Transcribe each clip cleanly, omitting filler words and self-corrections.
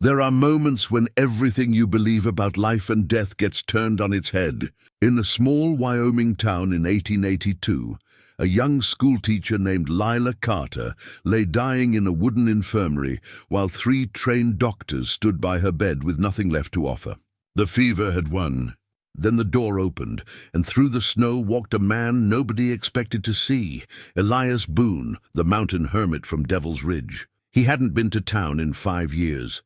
There are moments when everything you believe about life and death gets turned on its head. In a small Wyoming town in 1882, a young schoolteacher named Lila Carter lay dying in a wooden infirmary while 3 trained doctors stood by her bed with nothing left to offer. The fever had won. Then the door opened, and through the snow walked a man nobody expected to see, Elias Boone, the mountain hermit from Devil's Ridge. He hadn't been to town in 5 years.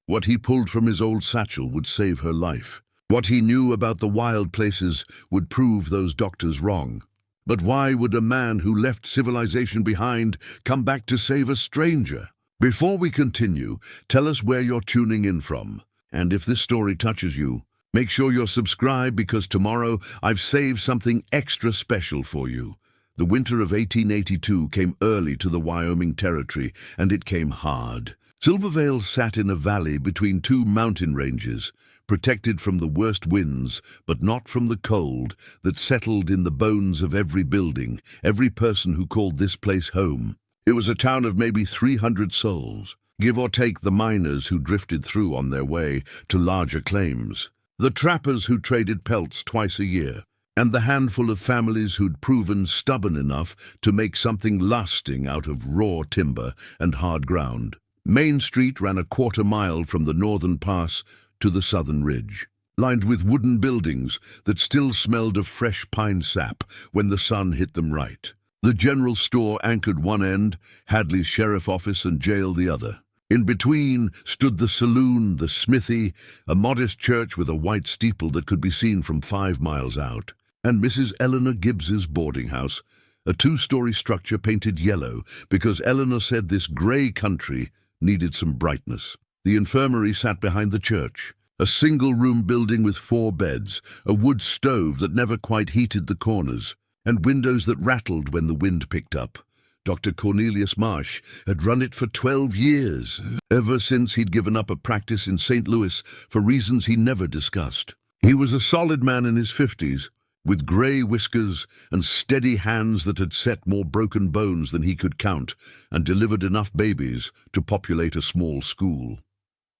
What he pulled from his old satchel would save her life. What he knew about the wild places would prove those doctors wrong. But why would a man who left civilization behind come back to save a stranger? Before we continue, tell us where you're tuning in from. And if this story touches you, make sure you're subscribed, because tomorrow I've saved something extra special for you. The winter of 1882 came early to the Wyoming territory, and it came hard. Silvervale sat in a valley between 2 mountain ranges, protected from the worst winds, but not from the cold that settled in the bones of every building, every person who called this place home. It was a town of maybe 300 souls, give or take the miners who drifted through on their way to larger claims, the trappers who traded pelts twice a year, and the handful of families who'd proven stubborn enough to make something lasting out of raw timber and hard ground. Main Street ran a quarter-mile from the northern pass to the southern ridge, lined with wooden buildings that still smelled of fresh pine sap when the sun hit them right. The general store anchored one end, Hadley's sheriff office and jail the other. In between stood the saloon, the smithy, a modest church with a white steeple that could be seen from 5 miles out, and Mrs. Eleanor Gibbs's boarding house, a 2-story structure painted yellow because Eleanor said this gray country needed some brightness. The infirmary sat behind the church, a single-room building with 4 beds, a wood stove that never quite heated the corners, and windows that rattled when the wind picked up. Dr. Cornelius Marsh had run it for 12 years, ever since he'd given up a practice in St. Louis for reasons he never discussed. He was a solid man in his 50s, with grey whiskers and steady hands that had set more broken bones than he could count and delivered enough babies to populate a small school.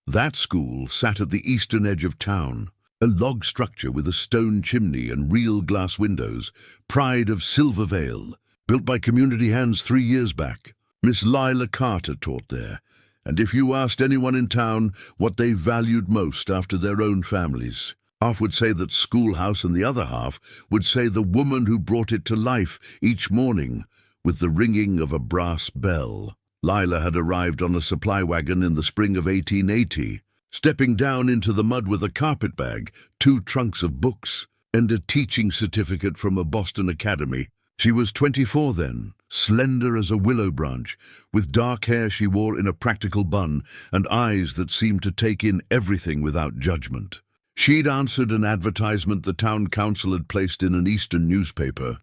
That school sat at the eastern edge of town, a log structure with a stone chimney and real glass windows, pride of Silvervale, built by community hands 3 years back. Miss Lila Carter taught there, and if you asked anyone in town what they valued most after their own families, half would say that schoolhouse and the other half would say the woman who brought it to life each morning with the ringing of a brass bell. Lila had arrived on a supply wagon in the spring of 1880, stepping down into the mud with a carpet bag, 2 trunks of books, and a teaching certificate from a Boston academy. She was 24 then, slender as a willow branch, with dark hair she wore in a practical bun and eyes that seemed to take in everything without judgment. She'd answered an advertisement the town council had placed in an eastern newspaper,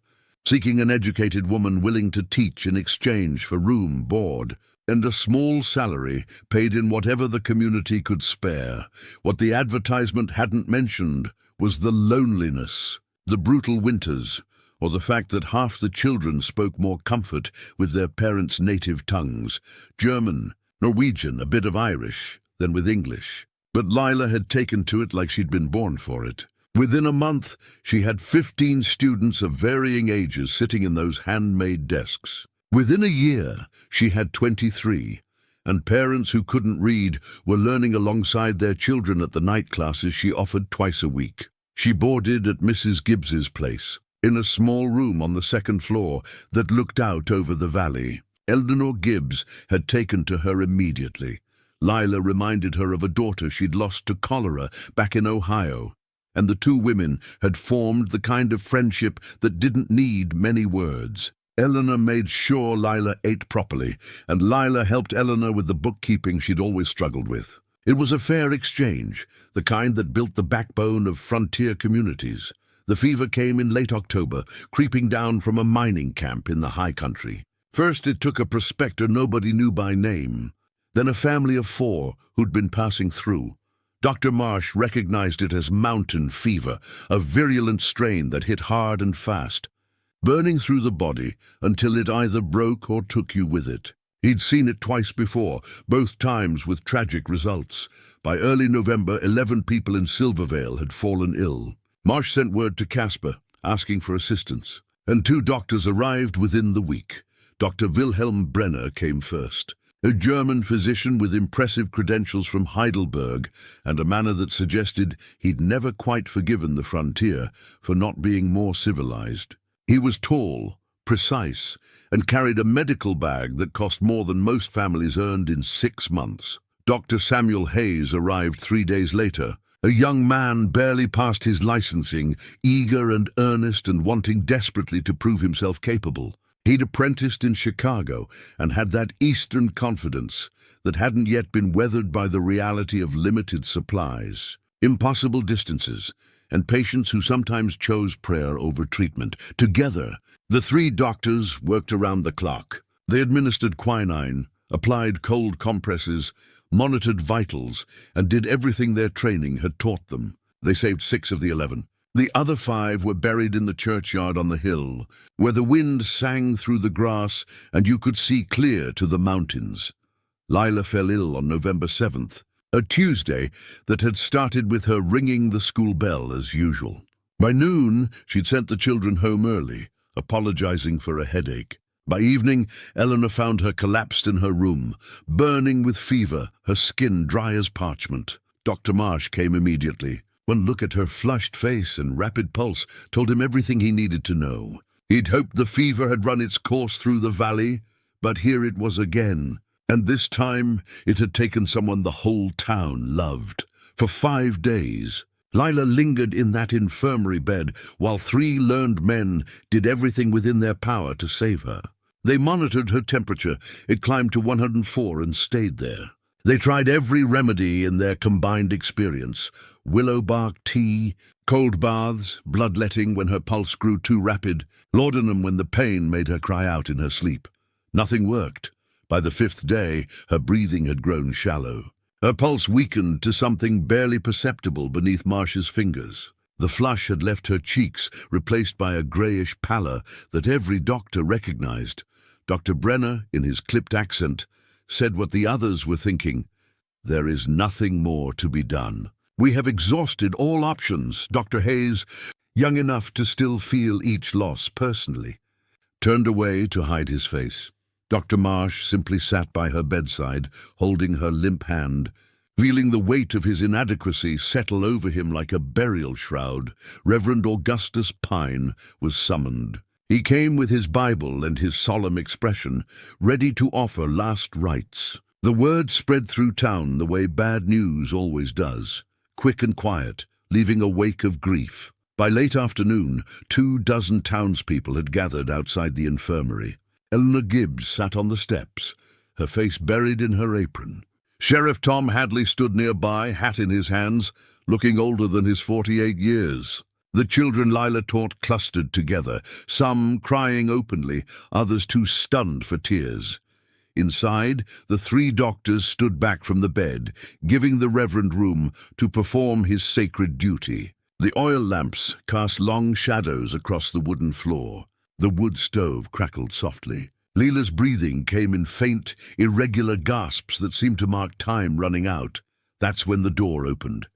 seeking an educated woman willing to teach in exchange for room, board, and a small salary paid in whatever the community could spare. What the advertisement hadn't mentioned was the loneliness, the brutal winters, or the fact that half the children spoke more comfort with their parents' native tongues, German, Norwegian, a bit of Irish, than with English. But Lila had taken to it like she'd been born for it. Within a month, she had 15 students of varying ages sitting in those handmade desks. Within a year, she had 23, and parents who couldn't read were learning alongside their children at the night classes she offered twice a week. She boarded at Mrs. Gibbs's place, in a small room on the 2nd floor that looked out over the valley. Eleanor Gibbs had taken to her immediately. Lila reminded her of a daughter she'd lost to cholera back in Ohio, and the 2 women had formed the kind of friendship that didn't need many words. Eleanor made sure Lila ate properly, and Lila helped Eleanor with the bookkeeping she'd always struggled with. It was a fair exchange, the kind that built the backbone of frontier communities. The fever came in late October, creeping down from a mining camp in the high country. First it took a prospector nobody knew by name, then a family of 4 who'd been passing through. Dr. Marsh recognized it as mountain fever, a virulent strain that hit hard and fast, burning through the body until it either broke or took you with it. He'd seen it twice before, both times with tragic results. By early November, 11 people in Silvervale had fallen ill. Marsh sent word to Casper, asking for assistance, and 2 doctors arrived within the week. Dr. Wilhelm Brenner came first, a German physician with impressive credentials from Heidelberg and a manner that suggested he'd never quite forgiven the frontier for not being more civilized. He was tall, precise, and carried a medical bag that cost more than most families earned in 6 months. Dr. Samuel Hayes arrived 3 days later, a young man barely past his licensing, eager and earnest and wanting desperately to prove himself capable. He'd apprenticed in Chicago and had that Eastern confidence that hadn't yet been weathered by the reality of limited supplies, impossible distances, and patients who sometimes chose prayer over treatment. Together, the 3 doctors worked around the clock. They administered quinine, applied cold compresses, monitored vitals, and did everything their training had taught them. They saved 6 of the 11. The other 5 were buried in the churchyard on the hill, where the wind sang through the grass and you could see clear to the mountains. Lila fell ill on November 7th, a Tuesday that had started with her ringing the school bell as usual. By noon, she'd sent the children home early, apologizing for a headache. By evening, Eleanor found her collapsed in her room, burning with fever, her skin dry as parchment. Dr. Marsh came immediately. One look at her flushed face and rapid pulse told him everything he needed to know. He'd hoped the fever had run its course through the valley, but here it was again. And this time, it had taken someone the whole town loved. For 5 days, Lila lingered in that infirmary bed while 3 learned men did everything within their power to save her. They monitored her temperature. It climbed to 104 and stayed there. They tried every remedy in their combined experience: willow bark tea, cold baths, bloodletting when her pulse grew too rapid, laudanum when the pain made her cry out in her sleep. Nothing worked. By the 5th day, her breathing had grown shallow. Her pulse weakened to something barely perceptible beneath Marsh's fingers. The flush had left her cheeks, replaced by a greyish pallor that every doctor recognized. Dr. Brenner, in his clipped accent, said what the others were thinking: "There is nothing more to be done. We have exhausted all options." Dr. Hayes, young enough to still feel each loss personally, turned away to hide his face. Dr. Marsh simply sat by her bedside, holding her limp hand. Feeling the weight of his inadequacy settle over him like a burial shroud, Reverend Augustus Pine was summoned. He came with his Bible and his solemn expression, ready to offer last rites. The word spread through town the way bad news always does, quick and quiet, leaving a wake of grief. By late afternoon, 24 townspeople had gathered outside the infirmary. Eleanor Gibbs sat on the steps, her face buried in her apron. Sheriff Tom Hadley stood nearby, hat in his hands, looking older than his 48 years. The children Lila taught clustered together, some crying openly, others too stunned for tears. Inside, the 3 doctors stood back from the bed, giving the Reverend room to perform his sacred duty. The oil lamps cast long shadows across the wooden floor. The wood stove crackled softly. Lila's breathing came in faint, irregular gasps that seemed to mark time running out. That's when the door opened.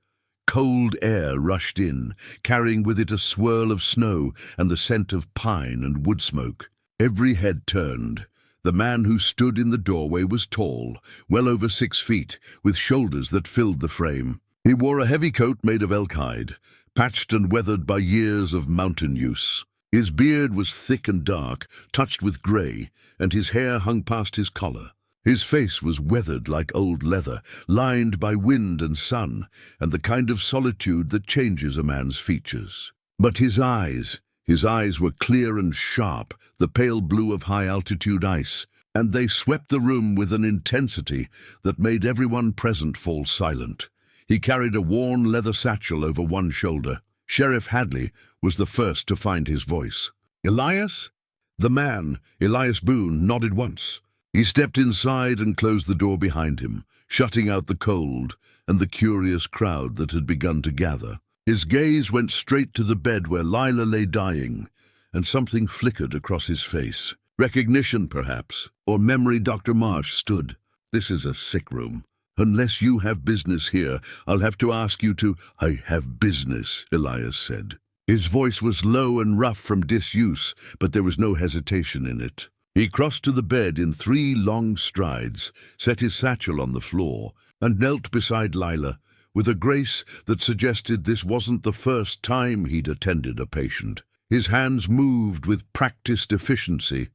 Cold air rushed in, carrying with it a swirl of snow and the scent of pine and wood smoke. Every head turned. The man who stood in the doorway was tall, well over 6 feet, with shoulders that filled the frame. He wore a heavy coat made of elk hide, patched and weathered by years of mountain use. His beard was thick and dark, touched with grey, and his hair hung past his collar. His face was weathered like old leather, lined by wind and sun, and the kind of solitude that changes a man's features. But his eyes were clear and sharp, the pale blue of high-altitude ice, and they swept the room with an intensity that made everyone present fall silent. He carried a worn leather satchel over one shoulder. Sheriff Hadley was the first to find his voice. "Elias?" The man, Elias Boone, nodded once. He stepped inside and closed the door behind him, shutting out the cold and the curious crowd that had begun to gather. His gaze went straight to the bed where Lila lay dying, and something flickered across his face. Recognition, perhaps, or memory. Dr. Marsh stood. This is a sick room. Unless you have business here, I'll have to ask you to— I have business, Elias said. His voice was low and rough from disuse, but there was no hesitation in it. He crossed to the bed in 3 long strides, set his satchel on the floor, and knelt beside Lila, with a grace that suggested this wasn't the first time he'd attended a patient. His hands moved with practiced efficiency,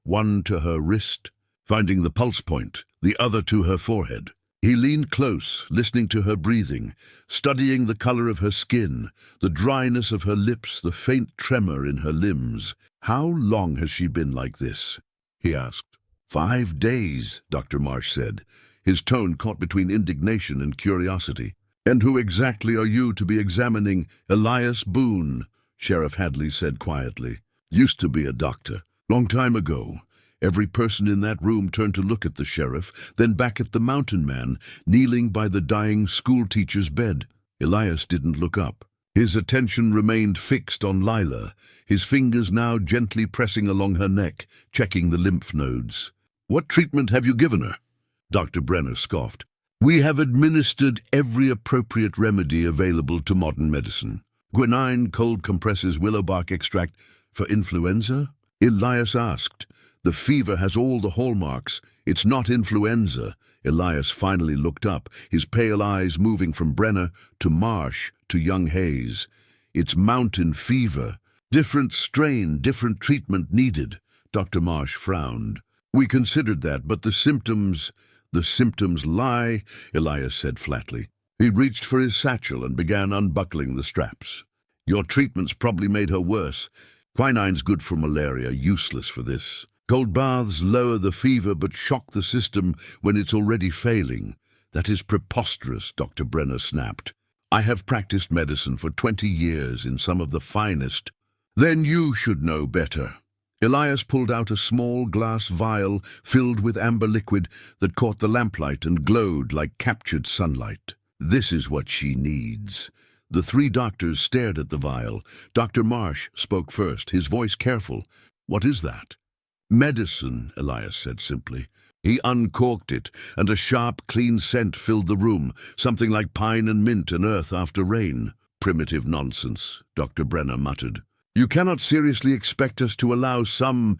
one to her wrist, finding the pulse point, the other to her forehead. He leaned close, listening to her breathing, studying the color of her skin, the dryness of her lips, the faint tremor in her limbs. "How long has she been like this?" he asked. 5 days, Dr. Marsh said, his tone caught between indignation and curiosity. "And who exactly are you to be examining?" "Elias Boone," Sheriff Hadley said quietly. "Used to be a doctor. Long time ago." Every person in that room turned to look at the sheriff, then back at the mountain man, kneeling by the dying schoolteacher's bed. Elias didn't look up. His attention remained fixed on Lila, his fingers now gently pressing along her neck, checking the lymph nodes. "What treatment have you given her?" Dr. Brenner scoffed. "We have administered every appropriate remedy available to modern medicine. Quinine, cold compresses, willow bark extract. For influenza?" Elias asked. "The fever has all the hallmarks. It's not influenza." Elias finally looked up, his pale eyes moving from Brenner to Marsh to young Hayes. "It's mountain fever. Different strain, different treatment needed." Dr. Marsh frowned. "We considered that, but the symptoms lie," Elias said flatly. He reached for his satchel and began unbuckling the straps. "Your treatment's probably made her worse. Quinine's good for malaria, useless for this. Cold baths lower the fever but shock the system when it's already failing." "That is preposterous," Dr. Brenner snapped. "I have practiced medicine for 20 years in some of the finest." "Then you should know better." Elias pulled out a small glass vial filled with amber liquid that caught the lamplight and glowed like captured sunlight. "This is what she needs." The 3 doctors stared at the vial. Dr. Marsh spoke first, his voice careful. "What is that?" "Medicine," Elias said simply. He uncorked it, and a sharp, clean scent filled the room, something like pine and mint and earth after rain. "Primitive nonsense," Dr. Brenner muttered. "You cannot seriously expect us to allow some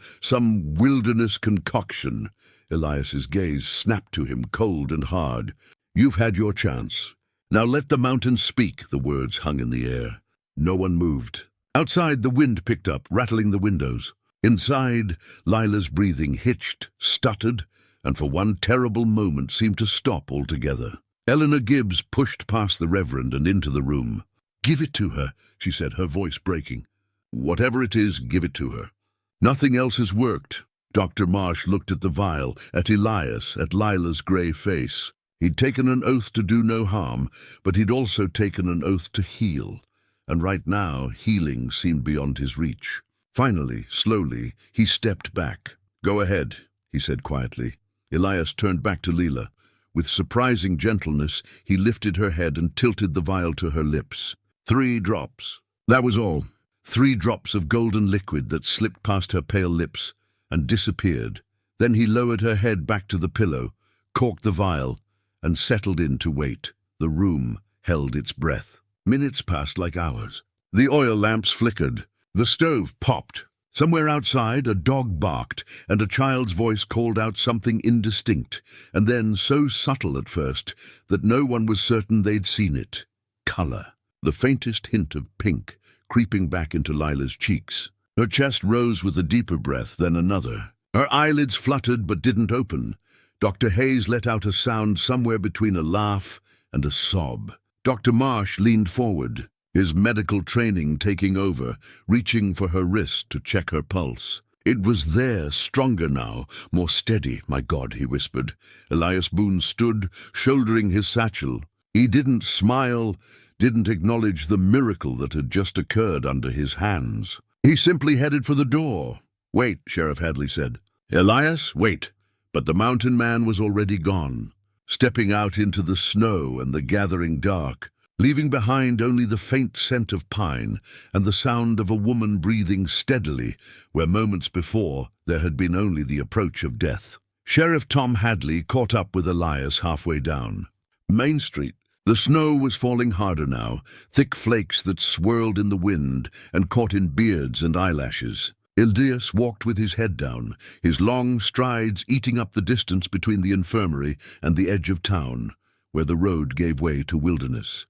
wilderness concoction." Elias's gaze snapped to him, cold and hard. "You've had your chance. Now let the mountains speak." The words hung in the air. No one moved. Outside, the wind picked up, rattling the windows. Inside, Lila's breathing hitched, stuttered, and for one terrible moment seemed to stop altogether. Eleanor Gibbs pushed past the Reverend and into the room. "Give it to her," she said, her voice breaking. "Whatever it is, give it to her." "Nothing else has worked." Dr. Marsh looked at the vial, at Elias, at Lila's grey face. He'd taken an oath to do no harm, but he'd also taken an oath to heal. And right now, healing seemed beyond his reach. Finally, slowly, he stepped back. "Go ahead," he said quietly. Elias turned back to Lila. With surprising gentleness, he lifted her head and tilted the vial to her lips. 3 drops. That was all. 3 drops of golden liquid that slipped past her pale lips and disappeared. Then he lowered her head back to the pillow, corked the vial, and settled in to wait. The room held its breath. Minutes passed like hours. The oil lamps flickered. The stove popped. Somewhere outside, a dog barked, and a child's voice called out something indistinct, and then so subtle at first that no one was certain they'd seen it. Color. The faintest hint of pink creeping back into Lila's cheeks. Her chest rose with a deeper breath, then another. Her eyelids fluttered but didn't open. Dr. Hayes let out a sound somewhere between a laugh and a sob. Dr. Marsh leaned forward, his medical training taking over, reaching for her wrist to check her pulse. It was there, stronger now, more steady. "My God," he whispered. Elias Boone stood, shouldering his satchel. He didn't smile, didn't acknowledge the miracle that had just occurred under his hands. He simply headed for the door. "Wait," Sheriff Hadley said. "Elias, wait." But the mountain man was already gone, stepping out into the snow and the gathering dark. leaving behind only the faint scent of pine and the sound of a woman breathing steadily where moments before there had been only the approach of death. Sheriff Tom Hadley caught up with Elias halfway down Main Street. The snow was falling harder now, thick flakes that swirled in the wind and caught in beards and eyelashes. Elias walked with his head down, his long strides eating up the distance between the infirmary and the edge of town, where the road gave way to wilderness.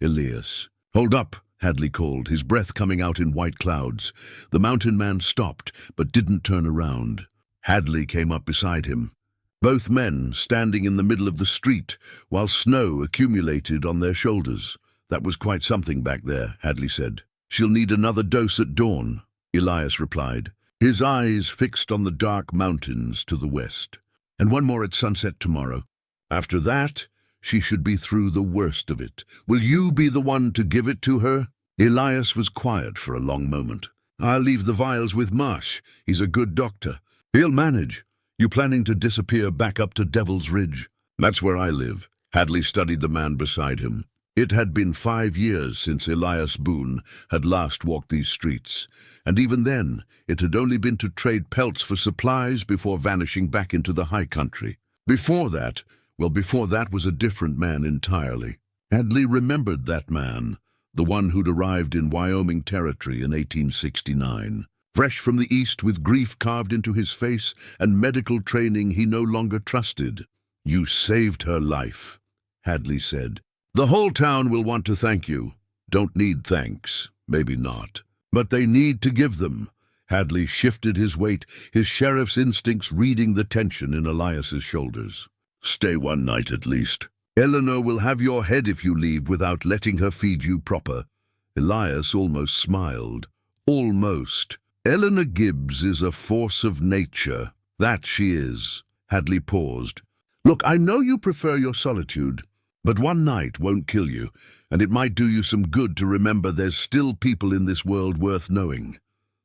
Elias. "Hold up," Hadley called, his breath coming out in white clouds. The mountain man stopped, but didn't turn around. Hadley came up beside him. Both men standing in the middle of the street, while snow accumulated on their shoulders. "That was quite something back there," Hadley said. "She'll need another dose at dawn," Elias replied, his eyes fixed on the dark mountains to the west. "And one more at sunset tomorrow. After that, she should be through the worst of it. Will you be the one to give it to her?" Elias was quiet for a long moment. "I'll leave the vials with Marsh. He's a good doctor. He'll manage. You planning to disappear back up to Devil's Ridge?" "That's where I live." Hadley studied the man beside him. It had been 5 years since Elias Boone had last walked these streets, and even then it had only been to trade pelts for supplies before vanishing back into the high country. Before that was a different man entirely. Hadley remembered that man, the one who'd arrived in Wyoming territory in 1869. Fresh from the east with grief carved into his face and medical training he no longer trusted. "You saved her life," Hadley said. "The whole town will want to thank you." "Don't need thanks, maybe not. But they need to give them." Hadley shifted his weight, his sheriff's instincts reading the tension in Elias's shoulders. "Stay one night at least. Eleanor will have your head if you leave without letting her feed you proper." Elias almost smiled. Almost. "Eleanor Gibbs is a force of nature. That she is." Hadley paused. "Look, I know you prefer your solitude, but one night won't kill you, and it might do you some good to remember there's still people in this world worth knowing."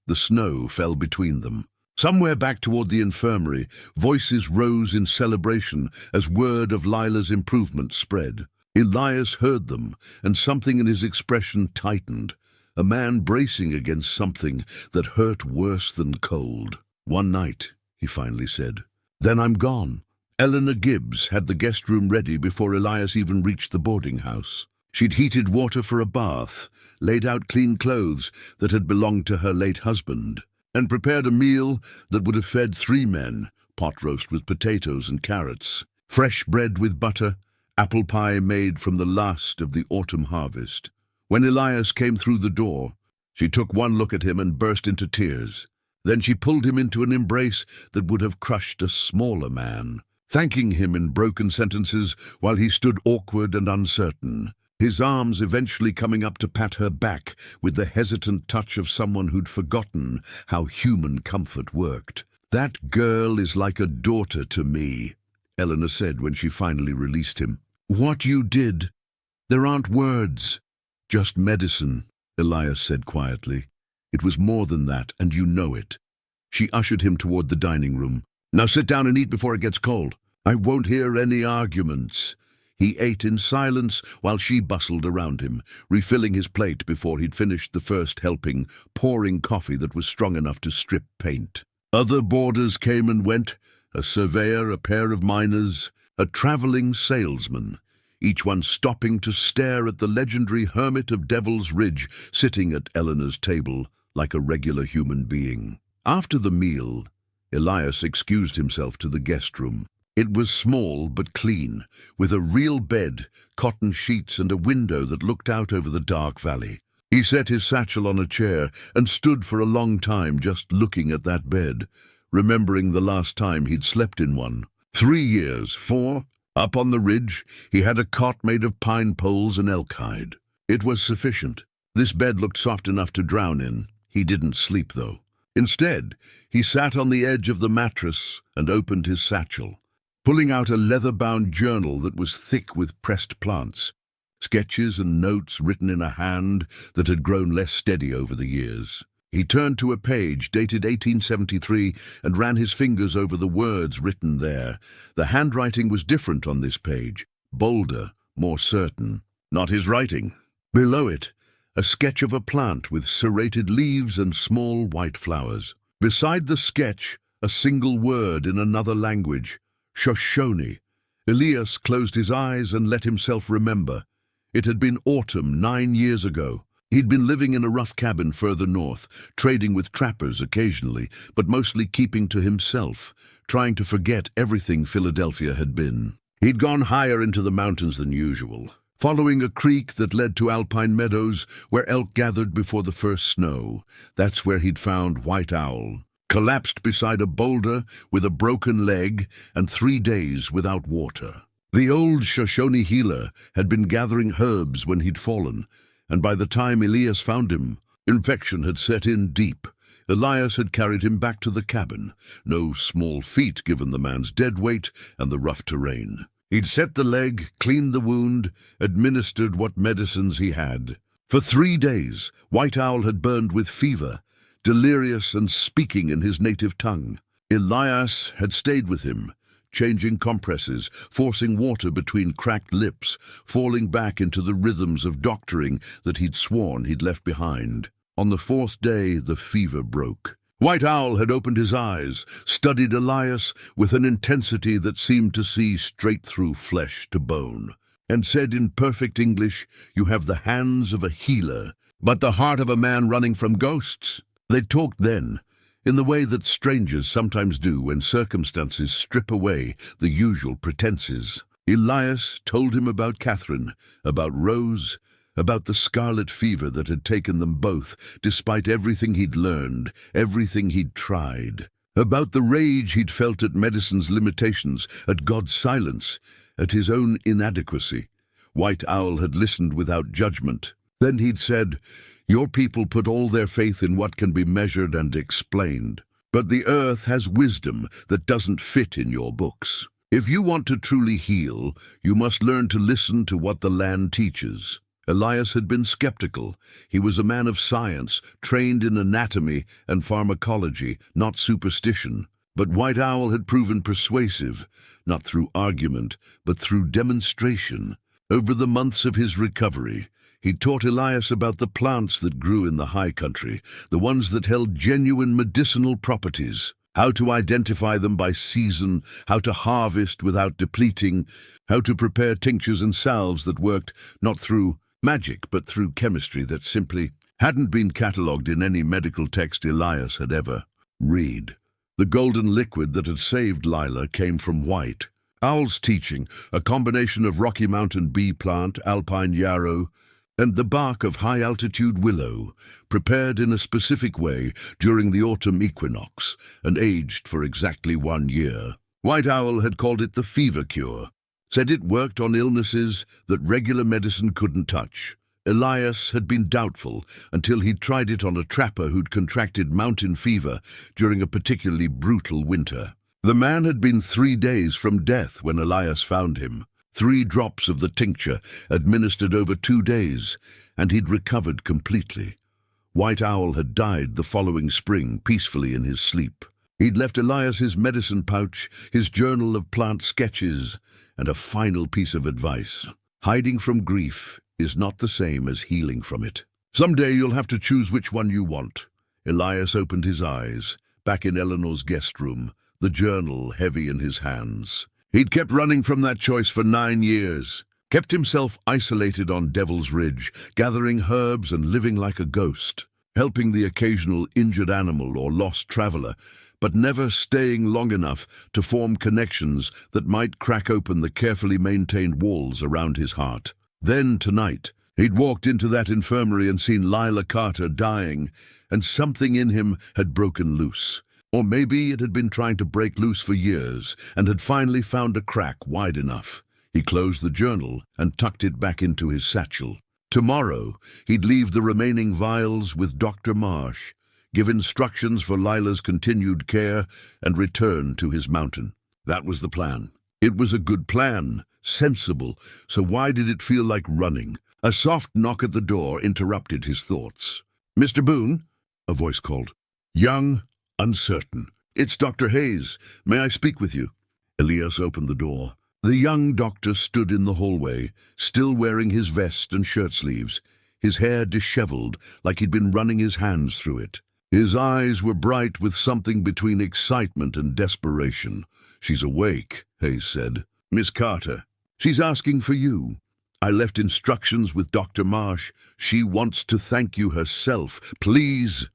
The snow fell between them. Somewhere back toward the infirmary, voices rose in celebration as word of Lila's improvement spread. Elias heard them, and something in his expression tightened. A man bracing against something that hurt worse than cold. "One night," he finally said. "Then I'm gone." Eleanor Gibbs had the guest room ready before Elias even reached the boarding house. She'd heated water for a bath, laid out clean clothes that had belonged to her late husband, and prepared a meal that would have fed 3 men, pot roast with potatoes and carrots, fresh bread with butter, apple pie made from the last of the autumn harvest. When Elias came through the door, she took one look at him and burst into tears. Then she pulled him into an embrace that would have crushed a smaller man, thanking him in broken sentences while he stood awkward and uncertain, his arms eventually coming up to pat her back with the hesitant touch of someone who'd forgotten how human comfort worked. "That girl is like a daughter to me," Eleanor said when she finally released him. "What you did, there aren't words. Just medicine," Elias said quietly. "It was more than that, and you know it." She ushered him toward the dining room. "Now sit down and eat before it gets cold." "I won't hear any arguments." He ate in silence while she bustled around him, refilling his plate before he'd finished the first helping, pouring coffee that was strong enough to strip paint. Other boarders came and went, a surveyor, a pair of miners, a traveling salesman, each one stopping to stare at the legendary hermit of Devil's Ridge sitting at Eleanor's table like a regular human being. After the meal, Elias excused himself to the guest room. It was small but clean, with a real bed, cotton sheets and a window that looked out over the dark valley. He set his satchel on a chair and stood for a long time just looking at that bed, remembering the last time he'd slept in one. 3 years, 4, up on the ridge, he had a cot made of pine poles and elk hide. It was sufficient. This bed looked soft enough to drown in. He didn't sleep, though. Instead, he sat on the edge of the mattress and opened his satchel, pulling out a leather-bound journal that was thick with pressed plants, sketches and notes written in a hand that had grown less steady over the years. He turned to a page dated 1873 and ran his fingers over the words written there. The handwriting was different on this page, bolder, more certain. not his writing. Below it, a sketch of a plant with serrated leaves and small white flowers. Beside the sketch, a single word in another language, Shoshone. Elias closed his eyes and let himself remember. It had been autumn 9 years ago. He'd been living in a rough cabin further north, trading with trappers occasionally, but mostly keeping to himself, trying to forget everything Philadelphia had been. He'd gone higher into the mountains than usual, following a creek that led to alpine meadows where elk gathered before the first snow. That's where he'd found White Owl, collapsed beside a boulder with a broken leg and 3 days without water. The old Shoshone healer had been gathering herbs when he'd fallen, and by the time Elias found him, infection had set in deep. Elias had carried him back to the cabin, no small feat given the man's dead weight and the rough terrain. He'd set the leg, cleaned the wound, administered what medicines he had. For 3 days, White Owl had burned with fever, delirious and speaking in his native tongue. Elias had stayed with him, changing compresses, forcing water between cracked lips, falling back into the rhythms of doctoring that he'd sworn he'd left behind. On the 4th day, the fever broke. White Owl had opened his eyes, studied Elias with an intensity that seemed to see straight through flesh to bone, and said in perfect English, "You have the hands of a healer, but the heart of a man running from ghosts." They talked then, in the way that strangers sometimes do when circumstances strip away the usual pretenses. Elias told him about Catherine, about Rose, about the scarlet fever that had taken them both, despite everything he'd learned, everything he'd tried, about the rage he'd felt at medicine's limitations, at God's silence, at his own inadequacy. White Owl had listened without judgment. Then he'd said, "Your people put all their faith in what can be measured and explained. But the earth has wisdom that doesn't fit in your books. If you want to truly heal, you must learn to listen to what the land teaches." Elias had been skeptical. He was a man of science, trained in anatomy and pharmacology, not superstition. But White Owl had proven persuasive, not through argument, but through demonstration. Over the months of his recovery, he taught Elias about the plants that grew in the high country, the ones that held genuine medicinal properties, how to identify them by season, how to harvest without depleting, how to prepare tinctures and salves that worked not through magic but through chemistry that simply hadn't been catalogued in any medical text Elias had ever read. The golden liquid that had saved Lila came from White Owl's teaching, a combination of Rocky Mountain bee plant, alpine yarrow, and the bark of high-altitude willow, prepared in a specific way during the autumn equinox and aged for exactly 1 year. White Owl had called it the fever cure, said it worked on illnesses that regular medicine couldn't touch. Elias had been doubtful until he'd tried it on a trapper who'd contracted mountain fever during a particularly brutal winter. The man had been 3 days from death when Elias found him. 3 drops of the tincture, administered over 2 days, and he'd recovered completely. White Owl had died the following spring, peacefully in his sleep. He'd left Elias his medicine pouch, his journal of plant sketches, and a final piece of advice. Hiding from grief is not the same as healing from it. Someday you'll have to choose which one you want. Elias opened his eyes, back in Eleanor's guest room, the journal heavy in his hands. He'd kept running from that choice for 9 years, kept himself isolated on Devil's Ridge, gathering herbs and living like a ghost, helping the occasional injured animal or lost traveler, but never staying long enough to form connections that might crack open the carefully maintained walls around his heart. Then, tonight, he'd walked into that infirmary and seen Lila Carter dying, and something in him had broken loose. Or maybe it had been trying to break loose for years and had finally found a crack wide enough. He closed the journal and tucked it back into his satchel. Tomorrow, he'd leave the remaining vials with Dr. Marsh, give instructions for Lila's continued care, and return to his mountain. That was the plan. It was a good plan, sensible, so why did it feel like running? A soft knock at the door interrupted his thoughts. "Mr. Boone?" a voice called. Young, uncertain. "It's Dr. Hayes. May I speak with you?" Elias opened the door. The young doctor stood in the hallway, still wearing his vest and shirt sleeves, his hair disheveled like he'd been running his hands through it. His eyes were bright with something between excitement and desperation. "She's awake," Hayes said. "Miss Carter. She's asking for you. I left instructions with Dr. Marsh. She wants to thank you herself. Please."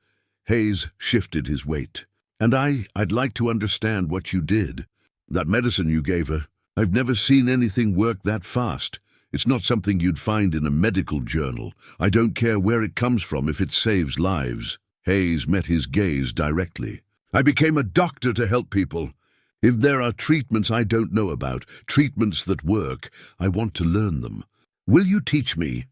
Hayes shifted his weight. "And I'd like to understand what you did. That medicine you gave her. I've never seen anything work that fast. It's not something you'd find in a medical journal. I don't care where it comes from if it saves lives." Hayes met his gaze directly. "I became a doctor to help people. If there are treatments I don't know about, treatments that work, I want to learn them. Will you teach me?"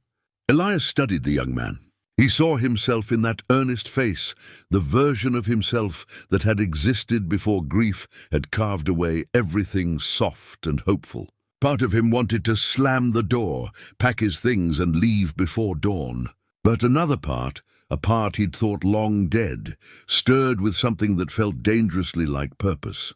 Elias studied the young man. He saw himself in that earnest face, the version of himself that had existed before grief had carved away everything soft and hopeful. Part of him wanted to slam the door, pack his things and leave before dawn. But another part, a part he'd thought long dead, stirred with something that felt dangerously like purpose.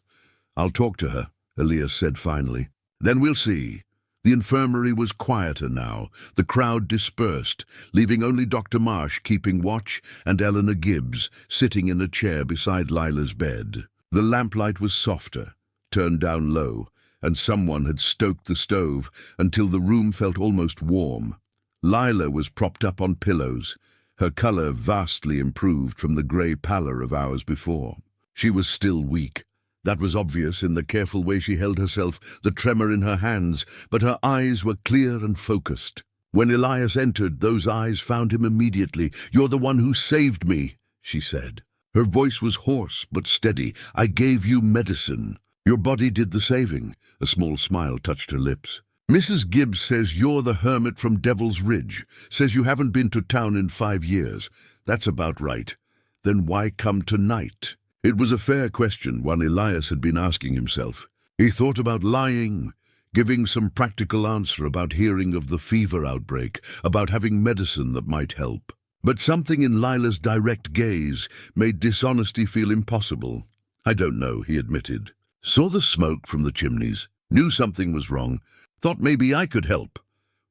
"I'll talk to her," Elias said finally. "Then we'll see." The infirmary was quieter now. The crowd dispersed, leaving only Dr. Marsh keeping watch and Eleanor Gibbs sitting in a chair beside Lila's bed. The lamplight was softer, turned down low, and someone had stoked the stove until the room felt almost warm. Lila was propped up on pillows, her color vastly improved from the grey pallor of hours before. She was still weak. That was obvious in the careful way she held herself, the tremor in her hands, but her eyes were clear and focused. When Elias entered, those eyes found him immediately. "You're the one who saved me," she said. Her voice was hoarse but steady. "I gave you medicine. Your body did the saving." A small smile touched her lips. "Mrs. Gibbs says you're the hermit from Devil's Ridge, says you haven't been to town in 5 years. That's about right. Then why come tonight?" It was a fair question, one Elias had been asking himself. He thought about lying, giving some practical answer about hearing of the fever outbreak, about having medicine that might help. But something in Lila's direct gaze made dishonesty feel impossible. "I don't know," he admitted. "Saw the smoke from the chimneys, knew something was wrong, thought maybe I could help."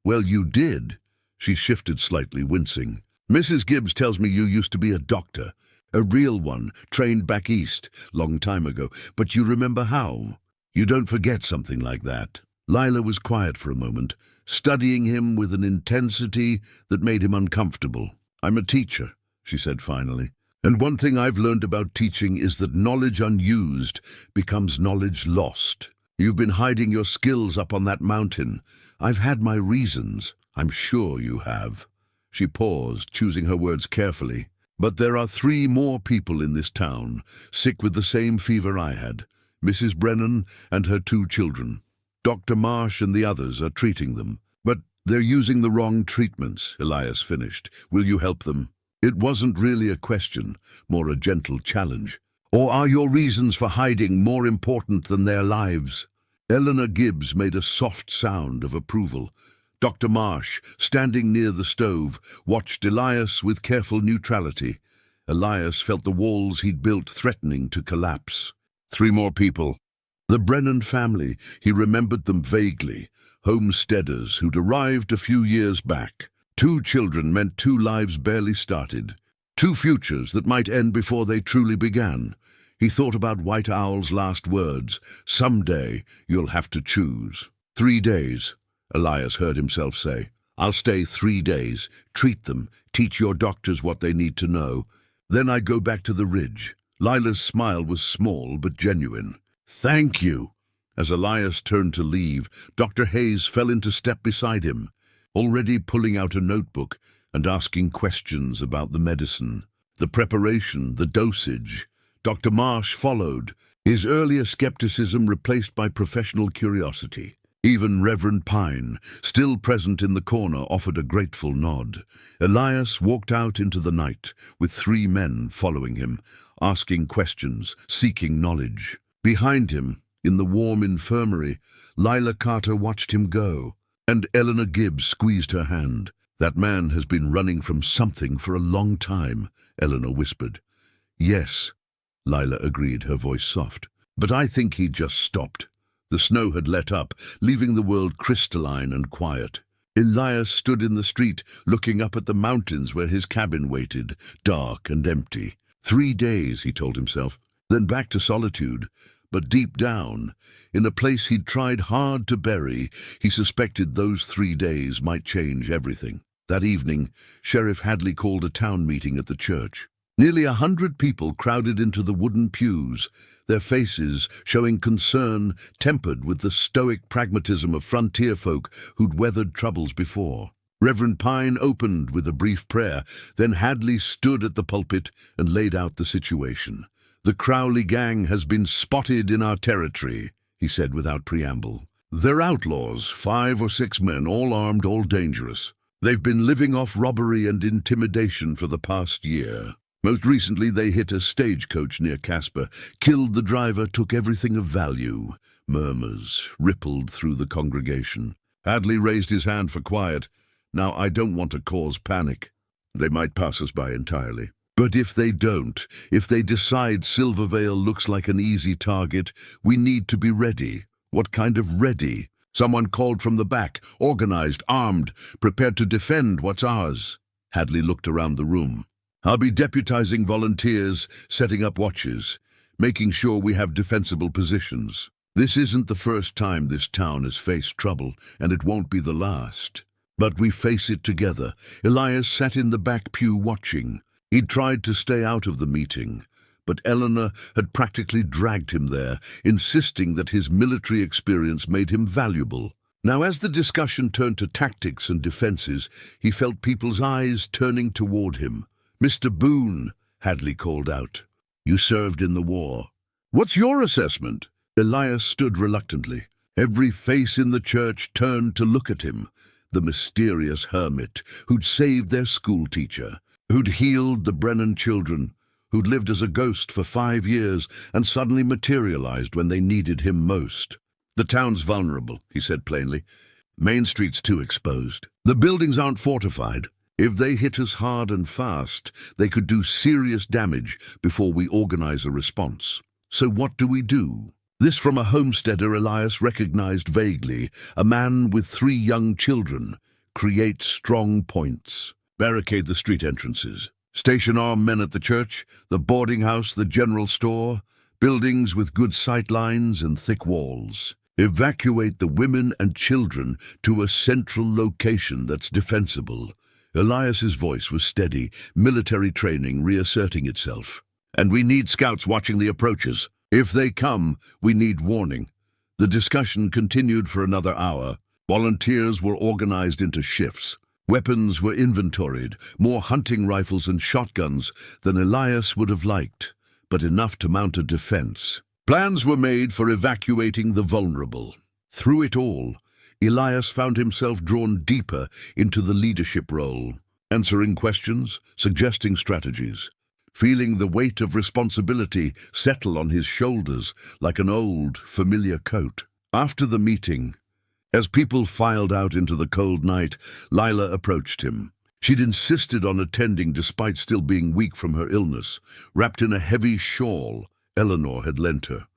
"Well, you did." She shifted slightly, wincing. "Mrs. Gibbs tells me you used to be a doctor. A real one, trained back east, long time ago. But you remember how? You don't forget something like that." Lila was quiet for a moment, studying him with an intensity that made him uncomfortable. "I'm a teacher," she said finally. "And one thing I've learned about teaching is that knowledge unused becomes knowledge lost. You've been hiding your skills up on that mountain. I've had my reasons. I'm sure you have." She paused, choosing her words carefully. "But there are 3 more people in this town, sick with the same fever I had. Mrs. Brennan and her 2 children. Dr. Marsh and the others are treating them. But they're using the wrong treatments," Elias finished. "Will you help them?" It wasn't really a question, more a gentle challenge. "Or are your reasons for hiding more important than their lives?" Eleanor Gibbs made a soft sound of approval. Dr. Marsh, standing near the stove, watched Elias with careful neutrality. Elias felt the walls he'd built threatening to collapse. 3 more people. The Brennan family, he remembered them vaguely. Homesteaders who'd arrived a few years back. 2 children meant 2 lives barely started. 2 futures that might end before they truly began. He thought about White Owl's last words. "Someday you'll have to choose." 3 days. Elias heard himself say. "I'll stay 3 days, treat them, teach your doctors what they need to know. Then I go back to the ridge." Lila's smile was small but genuine. "Thank you." As Elias turned to leave, Dr. Hayes fell into step beside him, already pulling out a notebook and asking questions about the medicine, the preparation, the dosage. Dr. Marsh followed, his earlier skepticism replaced by professional curiosity. Even Reverend Pine, still present in the corner, offered a grateful nod. Elias walked out into the night, with 3 men following him, asking questions, seeking knowledge. Behind him, in the warm infirmary, Lila Carter watched him go, and Eleanor Gibbs squeezed her hand. "That man has been running from something for a long time," Eleanor whispered. "Yes," Lila agreed, her voice soft. "But I think he just stopped. The snow had let up, leaving the world crystalline and quiet. Elias stood in the street, looking up at the mountains where his cabin waited, dark and empty. 3 days, he told himself, then back to solitude. But deep down, in a place he'd tried hard to bury, he suspected those 3 days might change everything. That evening, Sheriff Hadley called a town meeting at the church. Nearly 100 people crowded into the wooden pews, their faces showing concern tempered with the stoic pragmatism of frontier folk who'd weathered troubles before. Reverend Pine opened with a brief prayer, then Hadley stood at the pulpit and laid out the situation. "The Crowley gang has been spotted in our territory," he said without preamble. "They're outlaws, 5 or 6 men, all armed, all dangerous. They've been living off robbery and intimidation for the past year. Most recently, they hit a stagecoach near Casper, killed the driver, took everything of value." Murmurs rippled through the congregation. Hadley raised his hand for quiet. "Now, I don't want to cause panic. They might pass us by entirely. But if they don't, if they decide Silvervale looks like an easy target, we need to be ready." "What kind of ready?" "Someone called from the back, organized, armed, prepared to defend what's ours." Hadley looked around the room. "I'll be deputizing volunteers, setting up watches, making sure we have defensible positions. This isn't the first time this town has faced trouble, and it won't be the last. But we face it together." Elias sat in the back pew watching. He'd tried to stay out of the meeting, but Eleanor had practically dragged him there, insisting that his military experience made him valuable. Now, as the discussion turned to tactics and defenses, he felt people's eyes turning toward him. "Mr. Boone," Hadley called out, "you served in the war. What's your assessment?" Elias stood reluctantly. Every face in the church turned to look at him. The mysterious hermit who'd saved their schoolteacher, who'd healed the Brennan children, who'd lived as a ghost for 5 years and suddenly materialized when they needed him most. "The town's vulnerable," he said plainly. "Main Street's too exposed. The buildings aren't fortified. If they hit us hard and fast, they could do serious damage before we organize a response. So what do we do?" This from a homesteader Elias recognized vaguely, a man with 3 young children. "Create strong points. Barricade the street entrances. Station armed men at the church, the boarding house, the general store, buildings with good sight lines and thick walls. Evacuate the women and children to a central location that's defensible." Elias's voice was steady, military training reasserting itself. "And we need scouts watching the approaches. If they come, we need warning." The discussion continued for another hour. Volunteers were organized into shifts. Weapons were inventoried, more hunting rifles and shotguns than Elias would have liked, but enough to mount a defense. Plans were made for evacuating the vulnerable. Through it all, Elias found himself drawn deeper into the leadership role, answering questions, suggesting strategies, feeling the weight of responsibility settle on his shoulders like an old, familiar coat. After the meeting, as people filed out into the cold night, Lila approached him. She'd insisted on attending despite still being weak from her illness, wrapped in a heavy shawl Eleanor had lent her.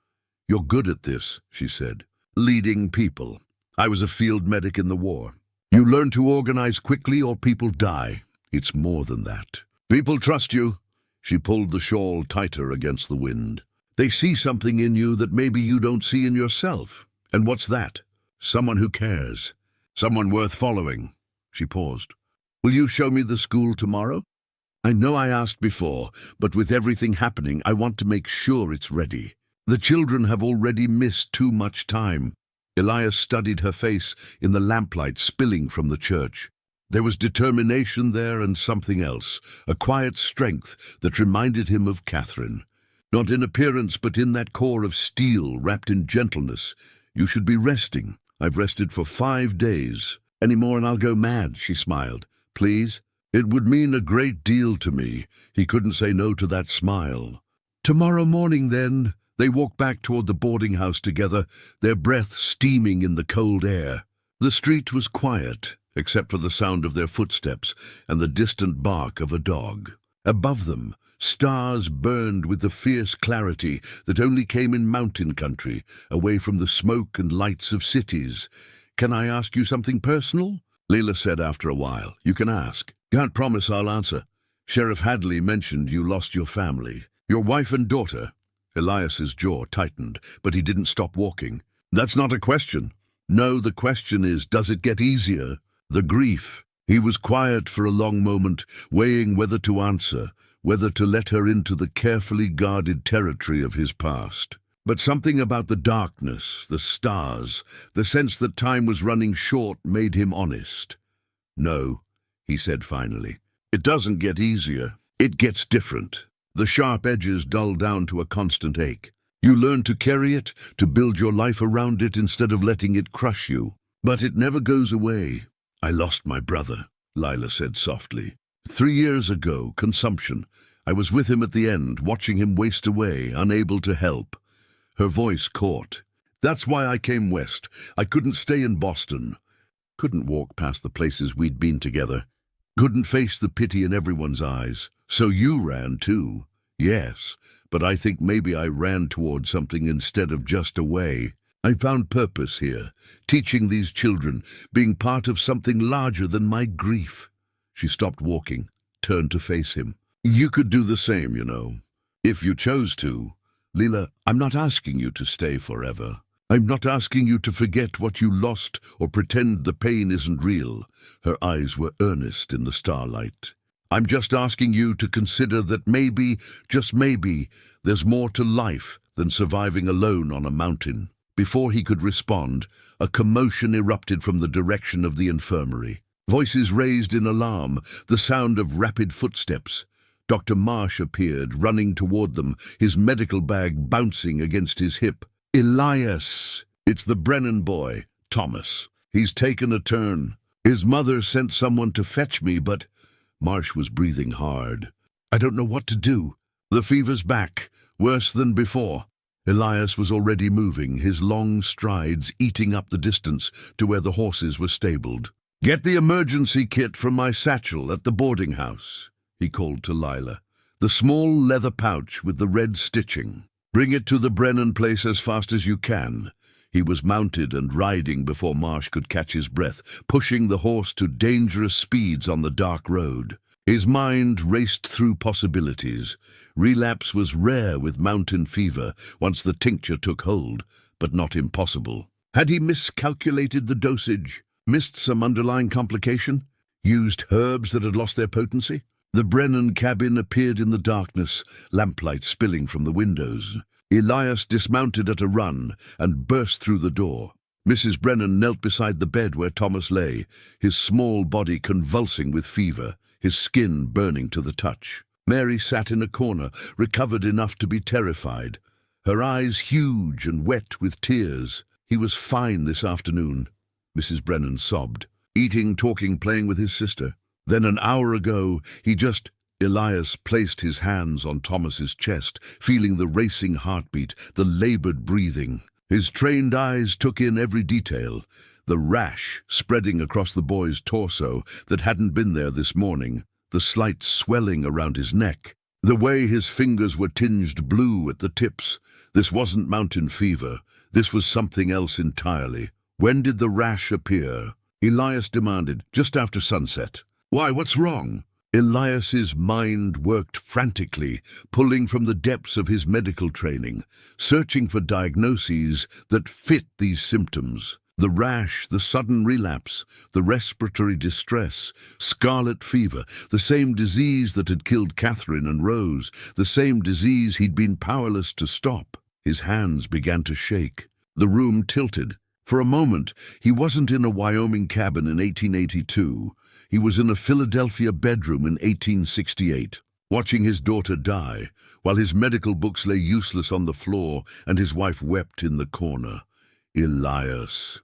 "You're good at this," she said, "leading people. I was a field medic in the war. You learn to organize quickly or people die. It's more than that. People trust you." She pulled the shawl tighter against the wind. "They see something in you that maybe you don't see in yourself. And what's that? Someone who cares. Someone worth following." She paused. "Will you show me the school tomorrow? I know I asked before, but with everything happening, I want to make sure it's ready. The children have already missed too much time." Elias studied her face in the lamplight spilling from the church. There was determination there and something else, a quiet strength that reminded him of Catherine. Not in appearance, but in that core of steel wrapped in gentleness. "You should be resting. I've rested for 5 days. Any more and I'll go mad," she smiled. "Please?" "It would mean a great deal to me." He couldn't say no to that smile. "Tomorrow morning, then." They walked back toward the boarding house together, their breath steaming in the cold air. The street was quiet, except for the sound of their footsteps and the distant bark of a dog. Above them, stars burned with the fierce clarity that only came in mountain country, away from the smoke and lights of cities. "Can I ask you something personal?" Lila said after a while. "You can ask. Can't promise I'll answer. Sheriff Hadley mentioned you lost your family. Your wife and daughter." Elias's jaw tightened, but he didn't stop walking. "That's not a question. No, the question is, does it get easier? The grief." He was quiet for a long moment, weighing whether to answer, whether to let her into the carefully guarded territory of his past. But something about the darkness, the stars, the sense that time was running short made him honest. "No," he said finally. "It doesn't get easier. It gets different. The sharp edges dull down to a constant ache. You learn to carry it, to build your life around it instead of letting it crush you. But it never goes away." "I lost my brother," Lila said softly. 3 years ago, consumption. I was with him at the end, watching him waste away, unable to help." Her voice caught. "That's why I came west. I couldn't stay in Boston. Couldn't walk past the places we'd been together. Couldn't face the pity in everyone's eyes. So you ran too." "Yes, but I think maybe I ran toward something instead of just away. I found purpose here, teaching these children, being part of something larger than my grief." She stopped walking, turned to face him. "You could do the same, you know, if you chose to. Lila, I'm not asking you to stay forever. I'm not asking you to forget what you lost or pretend the pain isn't real." Her eyes were earnest in the starlight. "I'm just asking you to consider that maybe, just maybe, there's more to life than surviving alone on a mountain." Before he could respond, a commotion erupted from the direction of the infirmary. Voices raised in alarm, the sound of rapid footsteps. Dr. Marsh appeared, running toward them, his medical bag bouncing against his hip. "Elias! It's the Brennan boy, Thomas. He's taken a turn. His mother sent someone to fetch me, but—" Marsh was breathing hard. "I don't know what to do. The fever's back, worse than before." Elias was already moving, his long strides eating up the distance to where the horses were stabled. "Get the emergency kit from my satchel at the boarding house," he called to Lila. "The small leather pouch with the red stitching. Bring it to the Brennan place as fast as you can." He was mounted and riding before Marsh could catch his breath, pushing the horse to dangerous speeds on the dark road. His mind raced through possibilities. Relapse was rare with mountain fever once the tincture took hold, but not impossible. Had he miscalculated the dosage? Missed some underlying complication? Used herbs that had lost their potency? The Brennan cabin appeared in the darkness, lamplight spilling from the windows. Elias dismounted at a run and burst through the door. Mrs. Brennan knelt beside the bed where Thomas lay, his small body convulsing with fever, his skin burning to the touch. Mary sat in a corner, recovered enough to be terrified, her eyes huge and wet with tears. "He was fine this afternoon," Mrs. Brennan sobbed. "Eating, talking, playing with his sister. Then an hour ago, he just—" Elias placed his hands on Thomas's chest, feeling the racing heartbeat, the labored breathing. His trained eyes took in every detail. The rash spreading across the boy's torso that hadn't been there this morning, the slight swelling around his neck, the way his fingers were tinged blue at the tips. This wasn't mountain fever. This was something else entirely. "When did the rash appear?" Elias demanded. "Just after sunset." "Why, what's wrong?" Elias's mind worked frantically, pulling from the depths of his medical training, searching for diagnoses that fit these symptoms. The rash, the sudden relapse, the respiratory distress, scarlet fever, the same disease that had killed Catherine and Rose, the same disease he'd been powerless to stop. His hands began to shake. The room tilted. For a moment, he wasn't in a Wyoming cabin in 1882. He was in a Philadelphia bedroom in 1868, watching his daughter die, while his medical books lay useless on the floor and his wife wept in the corner. Elias.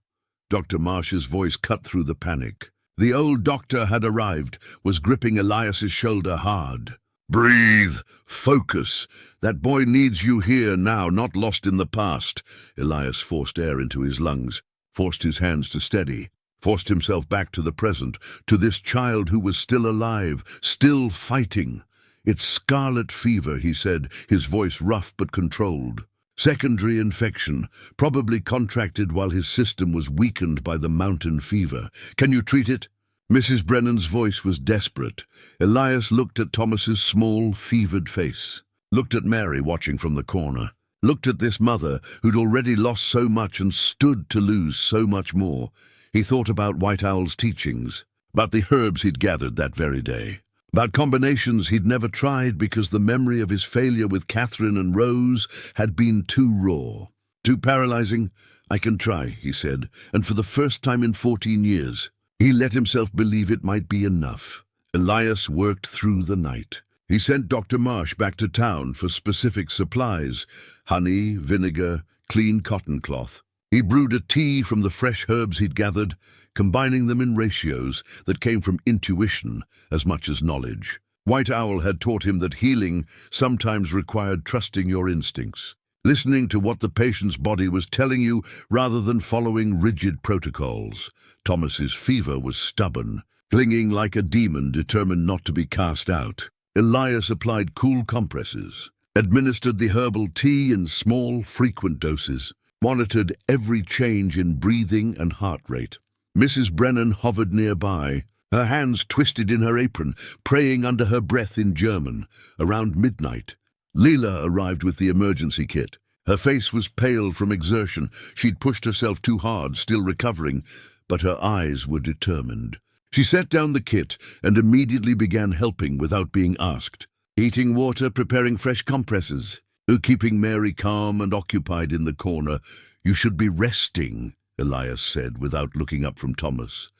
Dr. Marsh's voice cut through the panic. The old doctor had arrived, was gripping Elias's shoulder hard. "Breathe. Focus. That boy needs you here now, not lost in the past." Elias forced air into his lungs, forced his hands to steady, forced himself back to the present, to this child who was still alive, still fighting. "It's scarlet fever," he said, his voice rough but controlled. "Secondary infection, probably contracted while his system was weakened by the mountain fever. Can you treat it?" Mrs. Brennan's voice was desperate. Elias looked at Thomas's small, fevered face, looked at Mary watching from the corner, looked at this mother who'd already lost so much and stood to lose so much more. He thought about White Owl's teachings, about the herbs he'd gathered that very day, about combinations he'd never tried because the memory of his failure with Catherine and Rose had been too raw, too paralyzing. "I can try," he said, and for the first time in 14 years, he let himself believe it might be enough. Elias worked through the night. He sent Dr. Marsh back to town for specific supplies: honey, vinegar, clean cotton cloth. He brewed a tea from the fresh herbs he'd gathered, combining them in ratios that came from intuition as much as knowledge. White Owl had taught him that healing sometimes required trusting your instincts, listening to what the patient's body was telling you rather than following rigid protocols. Thomas's fever was stubborn, clinging like a demon determined not to be cast out. Elias applied cool compresses, administered the herbal tea in small, frequent doses, monitored every change in breathing and heart rate. Mrs. Brennan hovered nearby, her hands twisted in her apron, praying under her breath in German. Around midnight, Lila arrived with the emergency kit. Her face was pale from exertion. She'd pushed herself too hard, still recovering, but her eyes were determined. She set down the kit and immediately began helping without being asked. Heating water, preparing fresh compresses, keeping Mary calm and occupied in the corner. "You should be resting," Elias said without looking up from Thomas.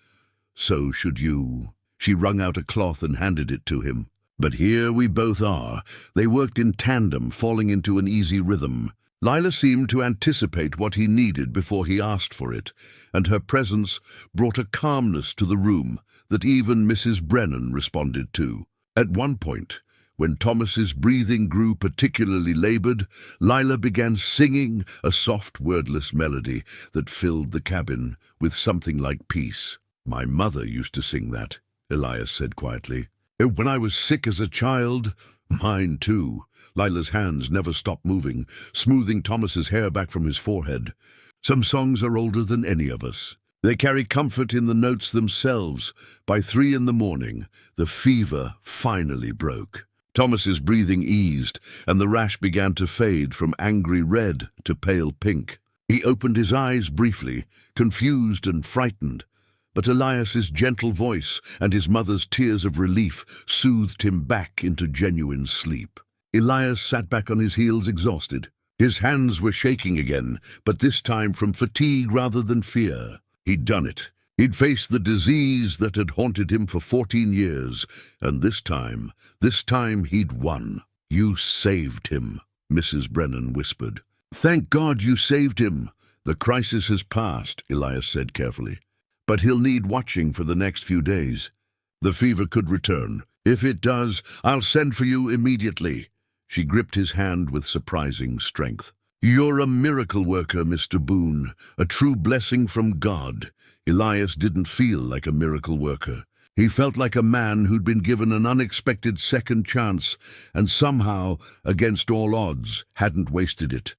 "So should you." She wrung out a cloth and handed it to him. "But here we both are." They worked in tandem, falling into an easy rhythm. Lila seemed to anticipate what he needed before he asked for it, and her presence brought a calmness to the room that even Mrs. Brennan responded to. At one point, when Thomas's breathing grew particularly labored, Lila began singing a soft, wordless melody that filled the cabin with something like peace. "My mother used to sing that," Elias said quietly. "When I was sick as a child." "Mine too." Lila's hands never stopped moving, smoothing Thomas's hair back from his forehead. "Some songs are older than any of us. They carry comfort in the notes themselves." By 3 in the morning, the fever finally broke. Thomas's breathing eased, and the rash began to fade from angry red to pale pink. He opened his eyes briefly, confused and frightened, but Elias's gentle voice and his mother's tears of relief soothed him back into genuine sleep. Elias sat back on his heels, exhausted. His hands were shaking again, but this time from fatigue rather than fear. He'd done it. He'd faced the disease that had haunted him for 14 years, and this time he'd won. "You saved him," Mrs. Brennan whispered. "Thank God you saved him." "The crisis has passed," Elias said carefully, "but he'll need watching for the next few days. The fever could return. If it does, I'll send for you immediately." She gripped his hand with surprising strength. "You're a miracle worker, Mr. Boone, a true blessing from God." Elias didn't feel like a miracle worker. He felt like a man who'd been given an unexpected second chance and somehow, against all odds, hadn't wasted it.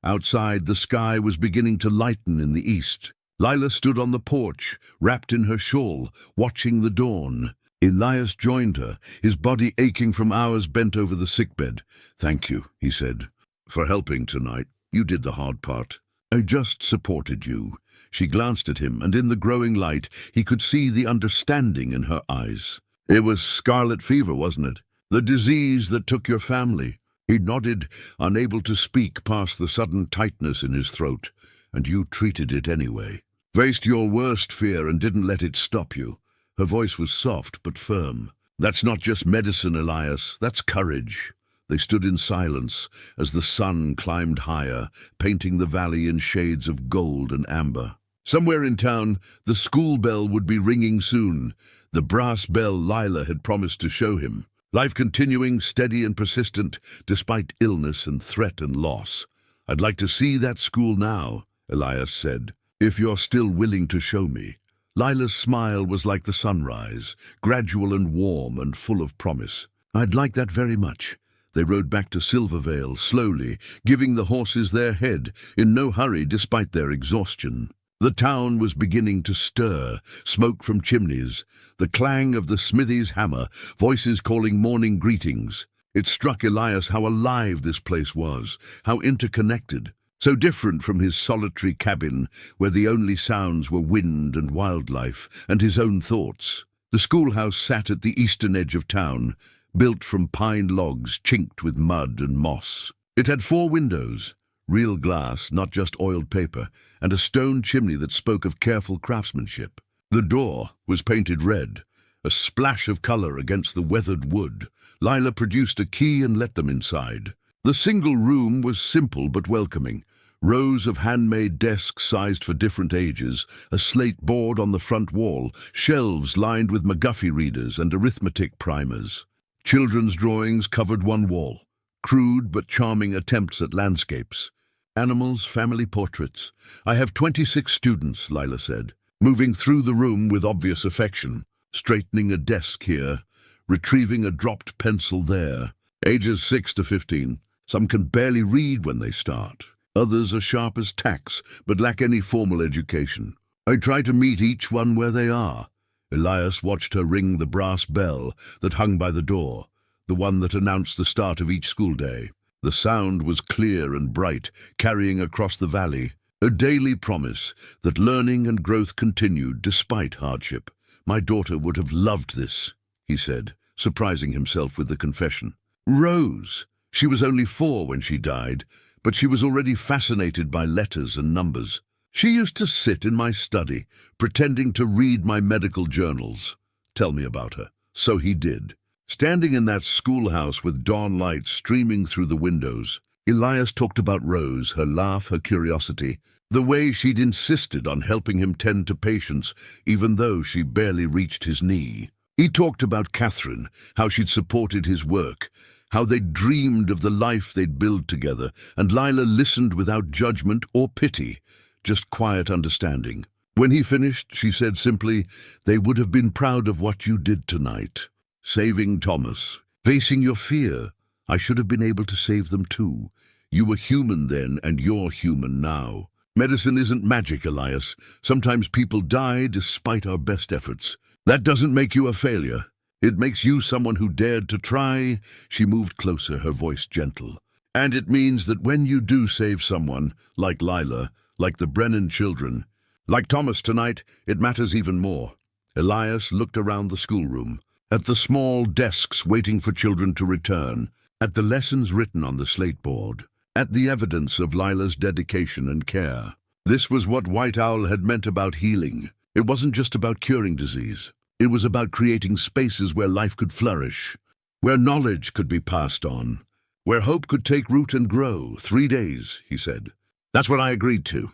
Outside, the sky was beginning to lighten in the east. Lila stood on the porch, wrapped in her shawl, watching the dawn. Elias joined her, his body aching from hours bent over the sickbed. "Thank you," he said, "for helping tonight. You did the hard part. I just supported you." She glanced at him, and in the growing light, he could see the understanding in her eyes. "It was scarlet fever, wasn't it? The disease that took your family." He nodded, unable to speak past the sudden tightness in his throat. "And you treated it anyway. Faced your worst fear and didn't let it stop you." Her voice was soft but firm. "That's not just medicine, Elias. That's courage." They stood in silence as the sun climbed higher, painting the valley in shades of gold and amber. Somewhere in town, the school bell would be ringing soon, the brass bell Lila had promised to show him. Life continuing, steady and persistent, despite illness and threat and loss. "I'd like to see that school now," Elias said, "if you're still willing to show me." Lila's smile was like the sunrise, gradual and warm and full of promise. "I'd like that very much." They rode back to Silvervale slowly, giving the horses their head, in no hurry despite their exhaustion. The town was beginning to stir, smoke from chimneys, the clang of the smithy's hammer, voices calling morning greetings. It struck Elias how alive this place was, how interconnected, so different from his solitary cabin where the only sounds were wind and wildlife and his own thoughts. The schoolhouse sat at the eastern edge of town, built from pine logs chinked with mud and moss. It had 4 windows, real glass, not just oiled paper, and a stone chimney that spoke of careful craftsmanship. The door was painted red, a splash of color against the weathered wood. Lila produced a key and let them inside. The single room was simple but welcoming. Rows of handmade desks sized for different ages, a slate board on the front wall, shelves lined with McGuffey readers and arithmetic primers. Children's drawings covered one wall, crude but charming attempts at landscapes. Animals, family portraits. "I have 26 students," Lila said, moving through the room with obvious affection, straightening a desk here, retrieving a dropped pencil there. Ages 6 to 15. Some can barely read when they start. Others are sharp as tacks, but lack any formal education. I try to meet each one where they are. Elias watched her ring the brass bell that hung by the door, the one that announced the start of each school day. The sound was clear and bright, carrying across the valley, a daily promise that learning and growth continued despite hardship. "My daughter would have loved this," he said, surprising himself with the confession. Rose. She was only 4 when she died, but she was already fascinated by letters and numbers. "She used to sit in my study, pretending to read my medical journals." "Tell me about her." So he did. Standing in that schoolhouse with dawn light streaming through the windows, Elias talked about Rose, her laugh, her curiosity, the way she'd insisted on helping him tend to patients, even though she barely reached his knee. He talked about Catherine, how she'd supported his work, how they'd dreamed of the life they'd build together, and Lila listened without judgment or pity, just quiet understanding. When he finished, she said simply, "They would have been proud of what you did tonight. Saving Thomas, facing your fear. I should have been able to save them too. You were human then, and you're human now. Medicine isn't magic, Elias. Sometimes people die despite our best efforts. That doesn't make you a failure. It makes you someone who dared to try." She moved closer, her voice gentle. "And it means that when you do save someone, like Lila, like the Brennan children, like Thomas tonight, it matters even more." Elias looked around the schoolroom, at the small desks waiting for children to return, at the lessons written on the slate board, at the evidence of Lila's dedication and care. This was what White Owl had meant about healing. It wasn't just about curing disease. It was about creating spaces where life could flourish, where knowledge could be passed on, where hope could take root and grow. 3 days, he said. "That's what I agreed to.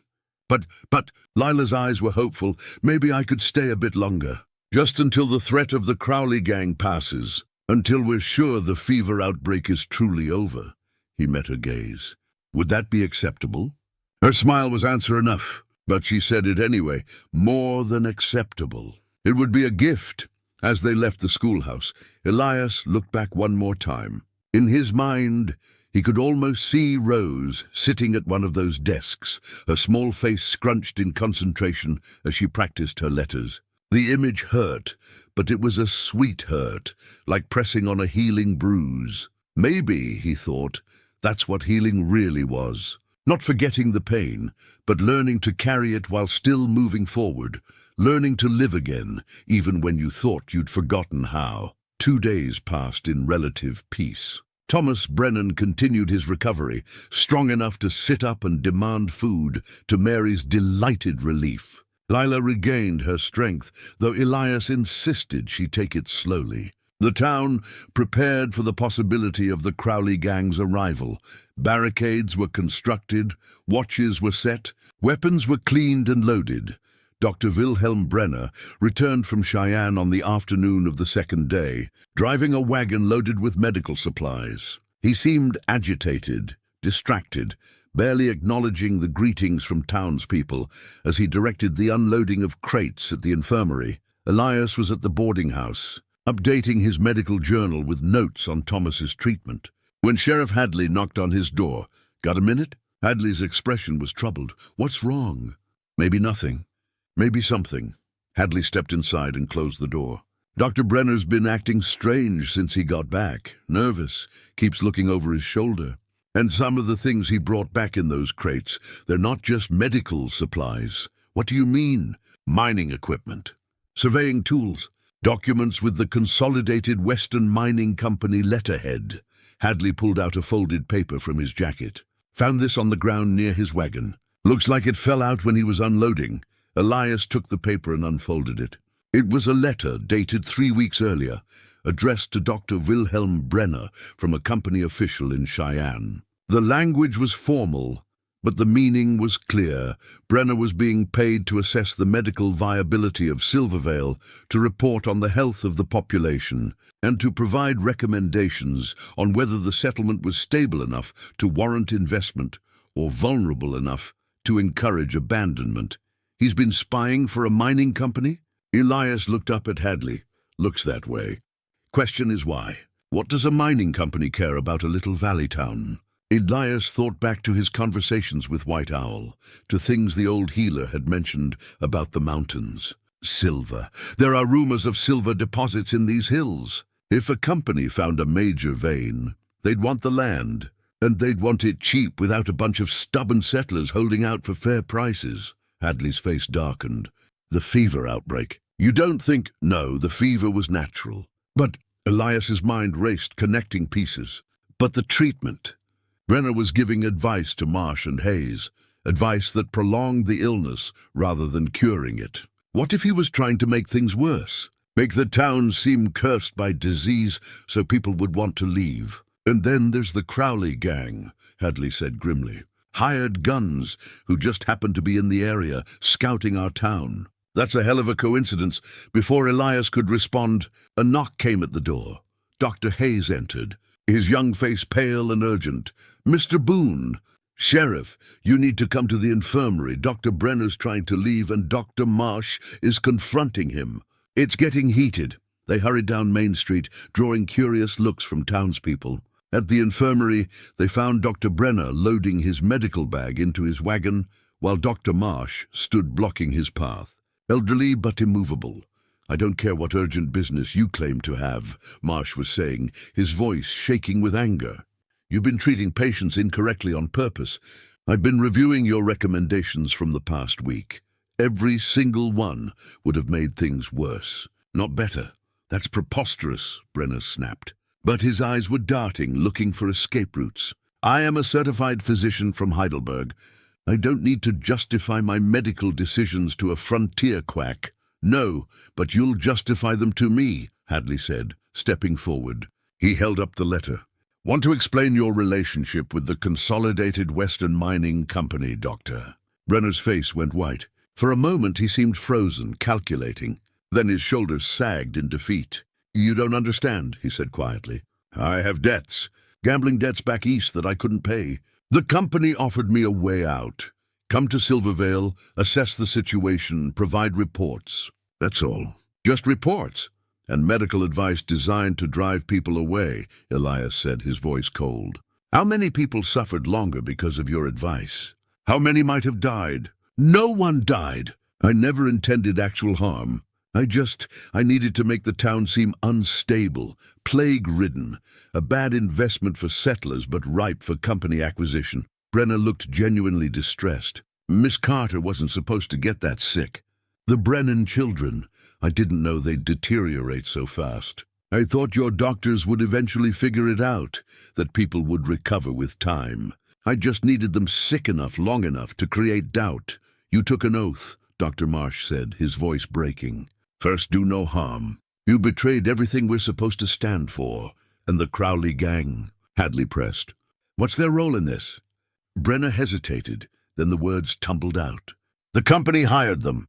But, Lila's eyes were hopeful. "Maybe I could stay a bit longer. Just until the threat of the Crowley gang passes. Until we're sure the fever outbreak is truly over." He met her gaze. "Would that be acceptable?" Her smile was answer enough, but she said it anyway. "More than acceptable. It would be a gift." As they left the schoolhouse, Elias looked back one more time. In his mind, he could almost see Rose sitting at one of those desks, her small face scrunched in concentration as she practiced her letters. The image hurt, but it was a sweet hurt, like pressing on a healing bruise. Maybe, he thought, that's what healing really was. Not forgetting the pain, but learning to carry it while still moving forward, learning to live again, even when you thought you'd forgotten how. 2 days passed in relative peace. Thomas Brennan continued his recovery, strong enough to sit up and demand food, to Mary's delighted relief. Lila regained her strength, though Elias insisted she take it slowly. The town prepared for the possibility of the Crowley gang's arrival. Barricades were constructed, watches were set, weapons were cleaned and loaded. Dr. Wilhelm Brenner returned from Cheyenne on the afternoon of the 2nd day, driving a wagon loaded with medical supplies. He seemed agitated, distracted, barely acknowledging the greetings from townspeople as he directed the unloading of crates at the infirmary. Elias was at the boarding house, updating his medical journal with notes on Thomas's treatment. When Sheriff Hadley knocked on his door, "Got a minute?" Hadley's expression was troubled. "What's wrong?" "Maybe nothing. Maybe something." Hadley stepped inside and closed the door. "Dr. Brenner's been acting strange since he got back. Nervous. Keeps looking over his shoulder. And some of the things he brought back in those crates, they're not just medical supplies." "What do you mean?" "Mining equipment. Surveying tools. Documents with the Consolidated Western Mining Company letterhead." Hadley pulled out a folded paper from his jacket. "Found this on the ground near his wagon. Looks like it fell out when he was unloading." Elias took the paper and unfolded it. It was a letter dated 3 weeks earlier, addressed to Dr. Wilhelm Brenner from a company official in Cheyenne. The language was formal, but the meaning was clear. Brenner was being paid to assess the medical viability of Silvervale, to report on the health of the population, and to provide recommendations on whether the settlement was stable enough to warrant investment or vulnerable enough to encourage abandonment. "He's been spying for a mining company?" Elias looked up at Hadley. "Looks that way. Question is why? What does a mining company care about a little valley town?" Elias thought back to his conversations with White Owl, to things the old healer had mentioned about the mountains. Silver. There are rumors of silver deposits in these hills. If a company found a major vein, they'd want the land, and they'd want it cheap without a bunch of stubborn settlers holding out for fair prices. Hadley's face darkened. "The fever outbreak. You don't think—" "No, the fever was natural. But—" Elias's mind raced, connecting pieces. "But the treatment." Brenner was giving advice to Marsh and Hayes, advice that prolonged the illness rather than curing it. What if he was trying to make things worse? Make the town seem cursed by disease so people would want to leave? "And then there's the Crowley gang," Hadley said grimly. "Hired guns who just happened to be in the area, scouting our town." "That's a hell of a coincidence." Before Elias could respond, a knock came at the door. Dr. Hayes entered, his young face pale and urgent. "Mr. Boone." "Sheriff, you need to come to the infirmary. Dr. Brenner's trying to leave and Dr. Marsh is confronting him." "It's getting heated." They hurried down Main Street, drawing curious looks from townspeople. At the infirmary, they found Dr. Brenner loading his medical bag into his wagon, while Dr. Marsh stood blocking his path. "Elderly but immovable. I don't care what urgent business you claim to have," Marsh was saying, his voice shaking with anger. "You've been treating patients incorrectly on purpose. I've been reviewing your recommendations from the past week. Every single one would have made things worse, not better." "That's preposterous," Brenner snapped. But his eyes were darting, looking for escape routes. "I am a certified physician from Heidelberg. I don't need to justify my medical decisions to a frontier quack." "No, but you'll justify them to me," Hadley said, stepping forward. He held up the letter. "Want to explain your relationship with the Consolidated Western Mining Company, Doctor?" Brenner's face went white. For a moment he seemed frozen, calculating. Then his shoulders sagged in defeat. "You don't understand," he said quietly. "I have debts. Gambling debts back east that I couldn't pay. The company offered me a way out. Come to Silvervale, assess the situation, provide reports. That's all. Just reports. And medical advice designed to drive people away," Elias said, his voice cold. "How many people suffered longer because of your advice? How many might have died?" "No one died. I never intended actual harm. I needed to make the town seem unstable, plague-ridden, a bad investment for settlers but ripe for company acquisition." Brenner looked genuinely distressed. "Miss Carter wasn't supposed to get that sick. The Brennan children, I didn't know they'd deteriorate so fast. I thought your doctors would eventually figure it out, that people would recover with time. I just needed them sick enough, long enough to create doubt." "You took an oath," Dr. Marsh said, his voice breaking. "First, do no harm. You betrayed everything we're supposed to stand for. And the Crowley gang," Hadley pressed. "What's their role in this?" Brenner hesitated, then the words tumbled out. "The company hired them.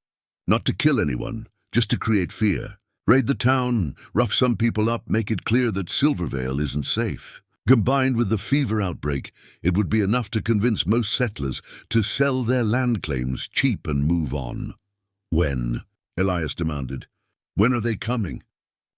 Not to kill anyone, just to create fear. Raid the town, rough some people up, make it clear that Silvervale isn't safe. Combined with the fever outbreak, it would be enough to convince most settlers to sell their land claims cheap and move on." "When?" Elias demanded. "When are they coming?"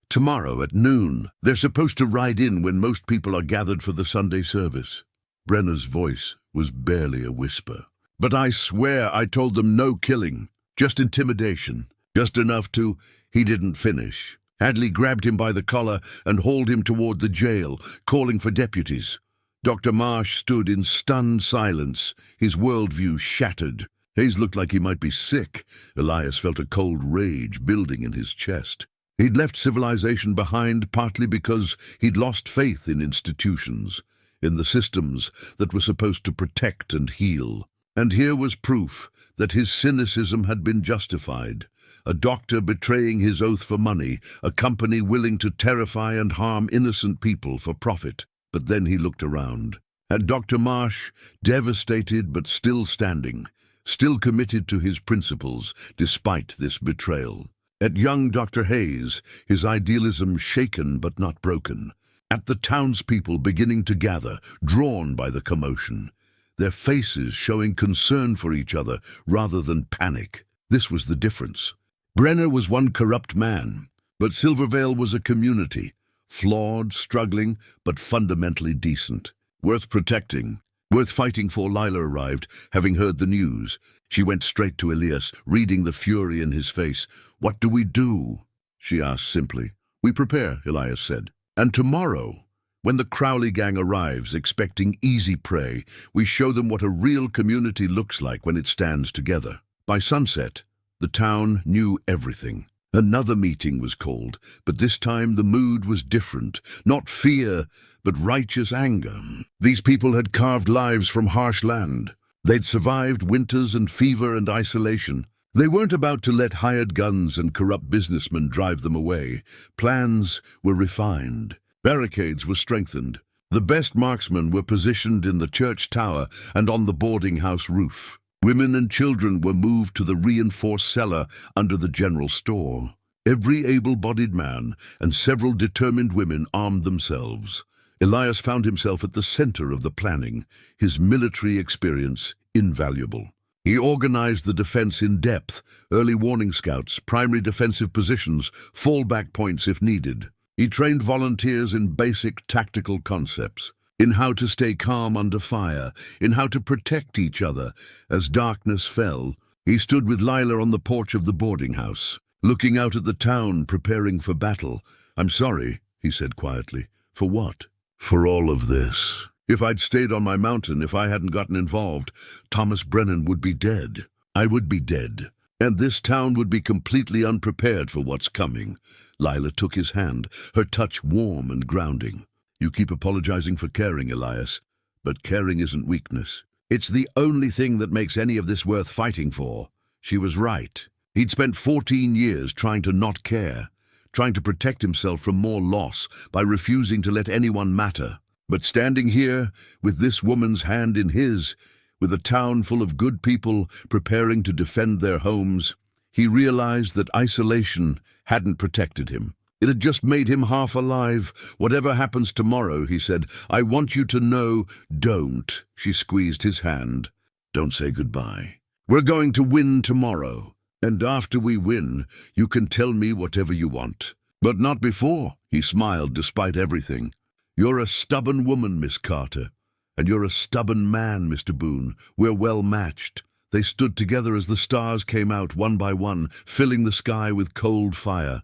Tomorrow at noon. They're supposed to ride in when most people are gathered for the Sunday service. Brenner's voice was barely a whisper. But I swear I told them no killing, just intimidation, just enough to... He didn't finish. Hadley grabbed him by the collar and hauled him toward the jail, calling for deputies. Dr. Marsh stood in stunned silence, his worldview shattered. Hayes looked like he might be sick. Elias felt a cold rage building in his chest. He'd left civilization behind partly because he'd lost faith in institutions, in the systems that were supposed to protect and heal. And here was proof that his cynicism had been justified. A doctor betraying his oath for money, a company willing to terrify and harm innocent people for profit. But then he looked around. At Dr. Marsh, devastated but still standing, still committed to his principles despite this betrayal. At young Dr. Hayes, his idealism shaken but not broken. At the townspeople beginning to gather, drawn by the commotion, their faces showing concern for each other rather than panic. This was the difference. Brenner was one corrupt man, but Silvervale was a community, flawed, struggling, but fundamentally decent. Worth protecting, worth fighting for. Lila arrived, having heard the news. She went straight to Elias, reading the fury in his face. "What do we do?" she asked simply. "We prepare," Elias said. "And tomorrow, when the Crowley gang arrives expecting easy prey, we show them what a real community looks like when it stands together." By sunset, the town knew everything. Another meeting was called, but this time the mood was different. Not fear, but righteous anger. These people had carved lives from harsh land. They'd survived winters and fever and isolation. They weren't about to let hired guns and corrupt businessmen drive them away. Plans were refined. Barricades were strengthened. The best marksmen were positioned in the church tower and on the boarding house roof. Women and children were moved to the reinforced cellar under the general store. Every able-bodied man and several determined women armed themselves. Elias found himself at the center of the planning, his military experience invaluable. He organized the defense in depth, early warning scouts, primary defensive positions, fallback points if needed. He trained volunteers in basic tactical concepts, in how to stay calm under fire, in how to protect each other. As darkness fell, he stood with Lila on the porch of the boarding house, looking out at the town preparing for battle. "I'm sorry," he said quietly. "For what?" "For all of this. If I'd stayed on my mountain, if I hadn't gotten involved, Thomas Brennan would be dead. I would be dead. And this town would be completely unprepared for what's coming." Lila took his hand, her touch warm and grounding. "You keep apologizing for caring, Elias, but caring isn't weakness. It's the only thing that makes any of this worth fighting for." She was right. He'd spent 14 years trying to not care, trying to protect himself from more loss by refusing to let anyone matter. But standing here, with this woman's hand in his, with a town full of good people preparing to defend their homes, he realized that isolation hadn't protected him. It had just made him half alive. "Whatever happens tomorrow," he said, "I want you to know..." "Don't." She squeezed his hand. "Don't say goodbye. We're going to win tomorrow. And after we win, you can tell me whatever you want. But not before." He smiled despite everything. "You're a stubborn woman, Miss Carter. And you're a stubborn man, Mr. Boone. We're well matched." They stood together as the stars came out one by one, filling the sky with cold fire.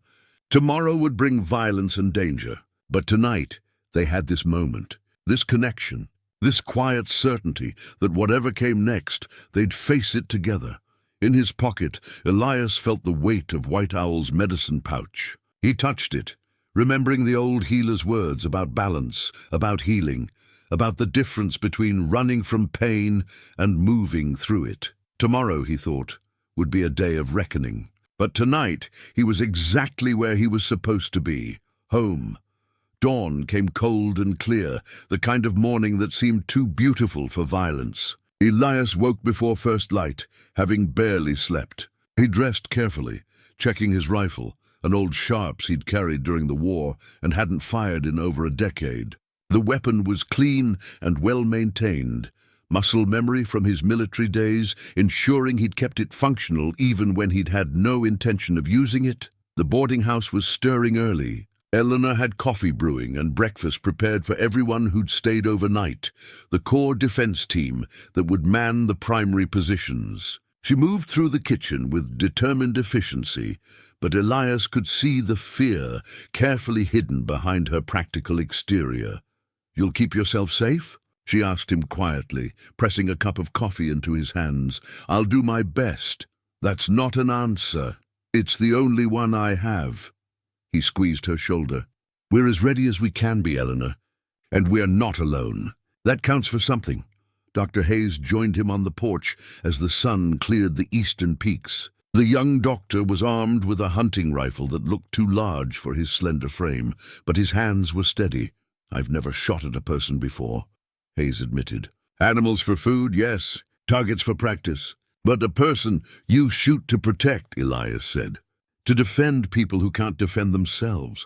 Tomorrow would bring violence and danger. But tonight, they had this moment, this connection, this quiet certainty that whatever came next, they'd face it together. In his pocket, Elias felt the weight of White Owl's medicine pouch. He touched it, remembering the old healer's words about balance, about healing, about the difference between running from pain and moving through it. Tomorrow, he thought, would be a day of reckoning. But tonight, he was exactly where he was supposed to be, home. Dawn came cold and clear, the kind of morning that seemed too beautiful for violence. Elias woke before first light, having barely slept. He dressed carefully, checking his rifle, an old Sharps he'd carried during the war and hadn't fired in over a decade. The weapon was clean and well-maintained, muscle memory from his military days, ensuring he'd kept it functional even when he'd had no intention of using it. The boarding house was stirring early, Eleanor had coffee brewing and breakfast prepared for everyone who'd stayed overnight, the core defense team that would man the primary positions. She moved through the kitchen with determined efficiency, but Elias could see the fear carefully hidden behind her practical exterior. "You'll keep yourself safe?" she asked him quietly, pressing a cup of coffee into his hands. "I'll do my best." "That's not an answer. It's the only one I have." He squeezed her shoulder. "We're as ready as we can be, Eleanor. And we're not alone. That counts for something." Dr. Hayes joined him on the porch as the sun cleared the eastern peaks. The young doctor was armed with a hunting rifle that looked too large for his slender frame, but his hands were steady. "I've never shot at a person before," Hayes admitted. "Animals for food, yes. Targets for practice. But a person you shoot to protect," Elias said. "To defend people who can't defend themselves.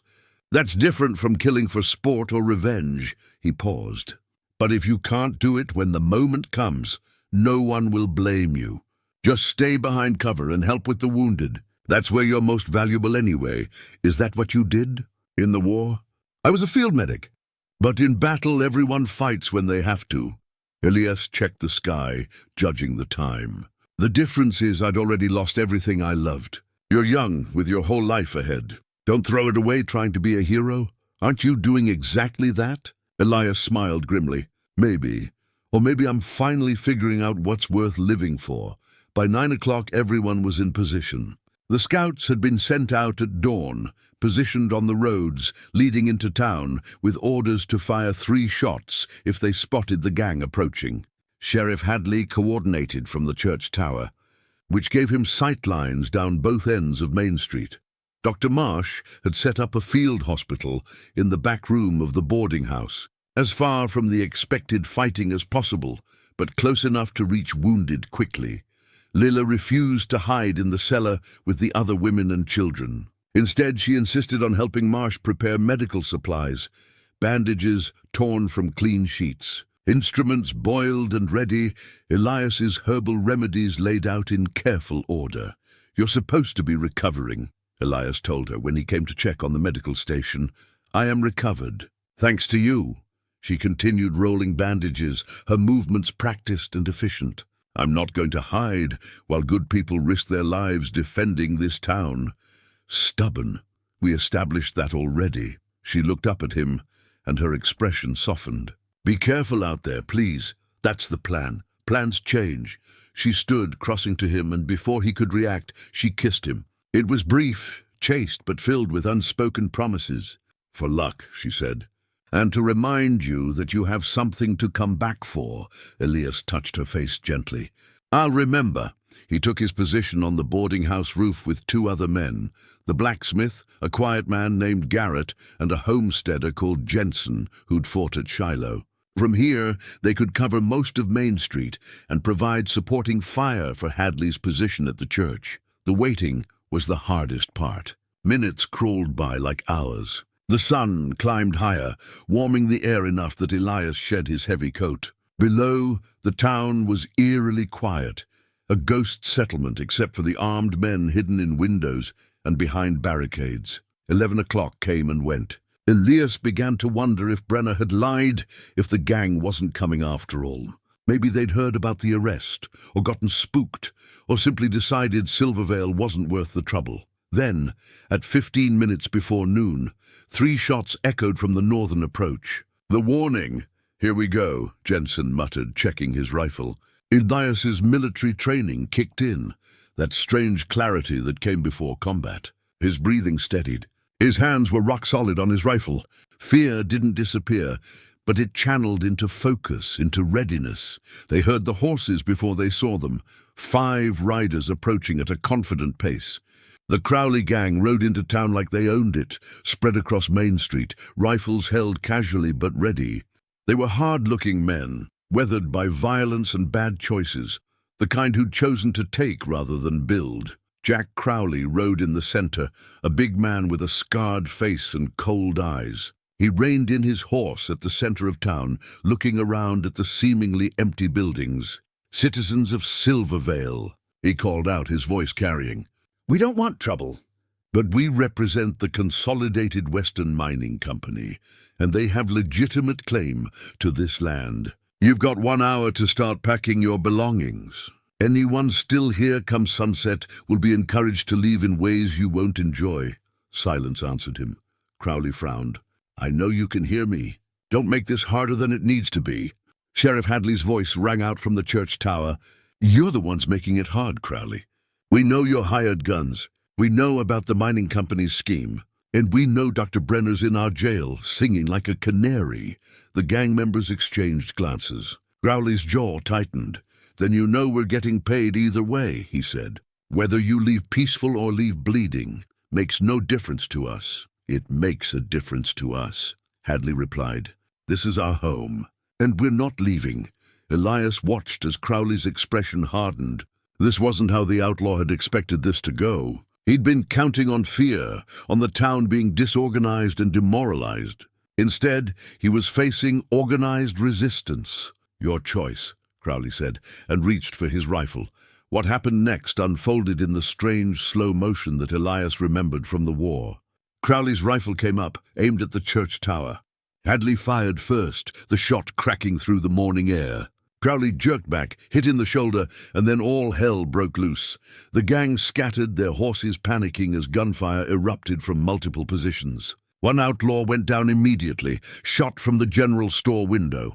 That's different from killing for sport or revenge." He paused. "But if you can't do it when the moment comes, no one will blame you. Just stay behind cover and help with the wounded. That's where you're most valuable anyway. Is that what you did in the war?" "I was a field medic. But in battle, everyone fights when they have to." Elias checked the sky, judging the time. "The difference is I'd already lost everything I loved. You're young, with your whole life ahead. Don't throw it away trying to be a hero. Aren't you doing exactly that?" Elias smiled grimly. "Maybe. Or maybe I'm finally figuring out what's worth living for." By 9 o'clock, everyone was in position. The scouts had been sent out at dawn, positioned on the roads leading into town, with orders to fire 3 shots if they spotted the gang approaching. Sheriff Hadley coordinated from the church tower, which gave him sightlines down both ends of Main Street. Dr. Marsh had set up a field hospital in the back room of the boarding house, as far from the expected fighting as possible, but close enough to reach wounded quickly. Lila refused to hide in the cellar with the other women and children. Instead, she insisted on helping Marsh prepare medical supplies, bandages torn from clean sheets, instruments boiled and ready, Elias's herbal remedies laid out in careful order. "You're supposed to be recovering," Elias told her when he came to check on the medical station. "I am recovered. Thanks to you." She continued rolling bandages, her movements practiced and efficient. "I'm not going to hide while good people risk their lives defending this town." "Stubborn. We established that already." She looked up at him, and her expression softened. "Be careful out there, please. That's the plan. Plans change." She stood, crossing to him, and before he could react, she kissed him. It was brief, chaste, but filled with unspoken promises. "For luck," she said. "And to remind you that you have something to come back for." Elias touched her face gently. "I'll remember." He took his position on the boarding house roof with 2 other men, the blacksmith, a quiet man named Garrett, and a homesteader called Jensen, who'd fought at Shiloh. From here, they could cover most of Main Street and provide supporting fire for Hadley's position at the church. The waiting was the hardest part. Minutes crawled by like hours. The sun climbed higher, warming the air enough that Elias shed his heavy coat. Below, the town was eerily quiet, a ghost settlement except for the armed men hidden in windows and behind barricades. 11 o'clock came and went. Elias began to wonder if Brenner had lied, if the gang wasn't coming after all. Maybe they'd heard about the arrest, or gotten spooked, or simply decided Silvervale wasn't worth the trouble. Then, at 15 minutes before noon, 3 shots echoed from the northern approach. "The warning! Here we go," Jensen muttered, checking his rifle. Elias's military training kicked in, that strange clarity that came before combat. His breathing steadied. His hands were rock solid on his rifle. Fear didn't disappear, but it channeled into focus, into readiness. They heard the horses before they saw them, 5 riders approaching at a confident pace. The Crowley gang rode into town like they owned it, spread across Main Street, rifles held casually but ready. They were hard-looking men, weathered by violence and bad choices, the kind who'd chosen to take rather than build. Jack Crowley rode in the center, a big man with a scarred face and cold eyes. He reined in his horse at the center of town, looking around at the seemingly empty buildings. "Citizens of Silvervale," he called out, his voice carrying. "We don't want trouble. But we represent the Consolidated Western Mining Company, and they have legitimate claim to this land. You've got 1 hour to start packing your belongings. Anyone still here come sunset will be encouraged to leave in ways you won't enjoy." Silence answered him. Crowley frowned. "I know you can hear me. Don't make this harder than it needs to be." Sheriff Hadley's voice rang out from the church tower. "You're the ones making it hard, Crowley. We know your hired guns. We know about the mining company's scheme. And we know Dr. Brenner's in our jail, singing like a canary." The gang members exchanged glances. Crowley's jaw tightened. "Then you know we're getting paid either way," he said. "Whether you leave peaceful or leave bleeding makes no difference to us." "It makes a difference to us," Hadley replied. "This is our home, and we're not leaving." Elias watched as Crowley's expression hardened. This wasn't how the outlaw had expected this to go. He'd been counting on fear, on the town being disorganized and demoralized. Instead, he was facing organized resistance. "Your choice," Crowley said, and reached for his rifle. What happened next unfolded in the strange, slow motion that Elias remembered from the war. Crowley's rifle came up, aimed at the church tower. Hadley fired first, the shot cracking through the morning air. Crowley jerked back, hit in the shoulder, and then all hell broke loose. The gang scattered, their horses panicking as gunfire erupted from multiple positions. One outlaw went down immediately, shot from the general store window.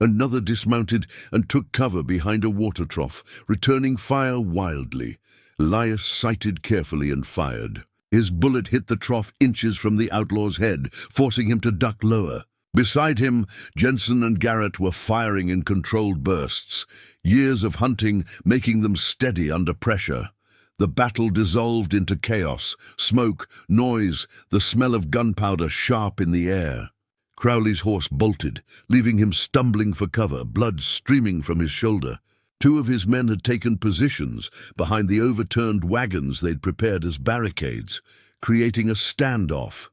Another dismounted and took cover behind a water trough, returning fire wildly. Elias sighted carefully and fired. His bullet hit the trough inches from the outlaw's head, forcing him to duck lower. Beside him, Jensen and Garrett were firing in controlled bursts, years of hunting making them steady under pressure. The battle dissolved into chaos, smoke, noise, the smell of gunpowder sharp in the air. Crowley's horse bolted, leaving him stumbling for cover, blood streaming from his shoulder. 2 of his men had taken positions behind the overturned wagons they'd prepared as barricades, creating a standoff.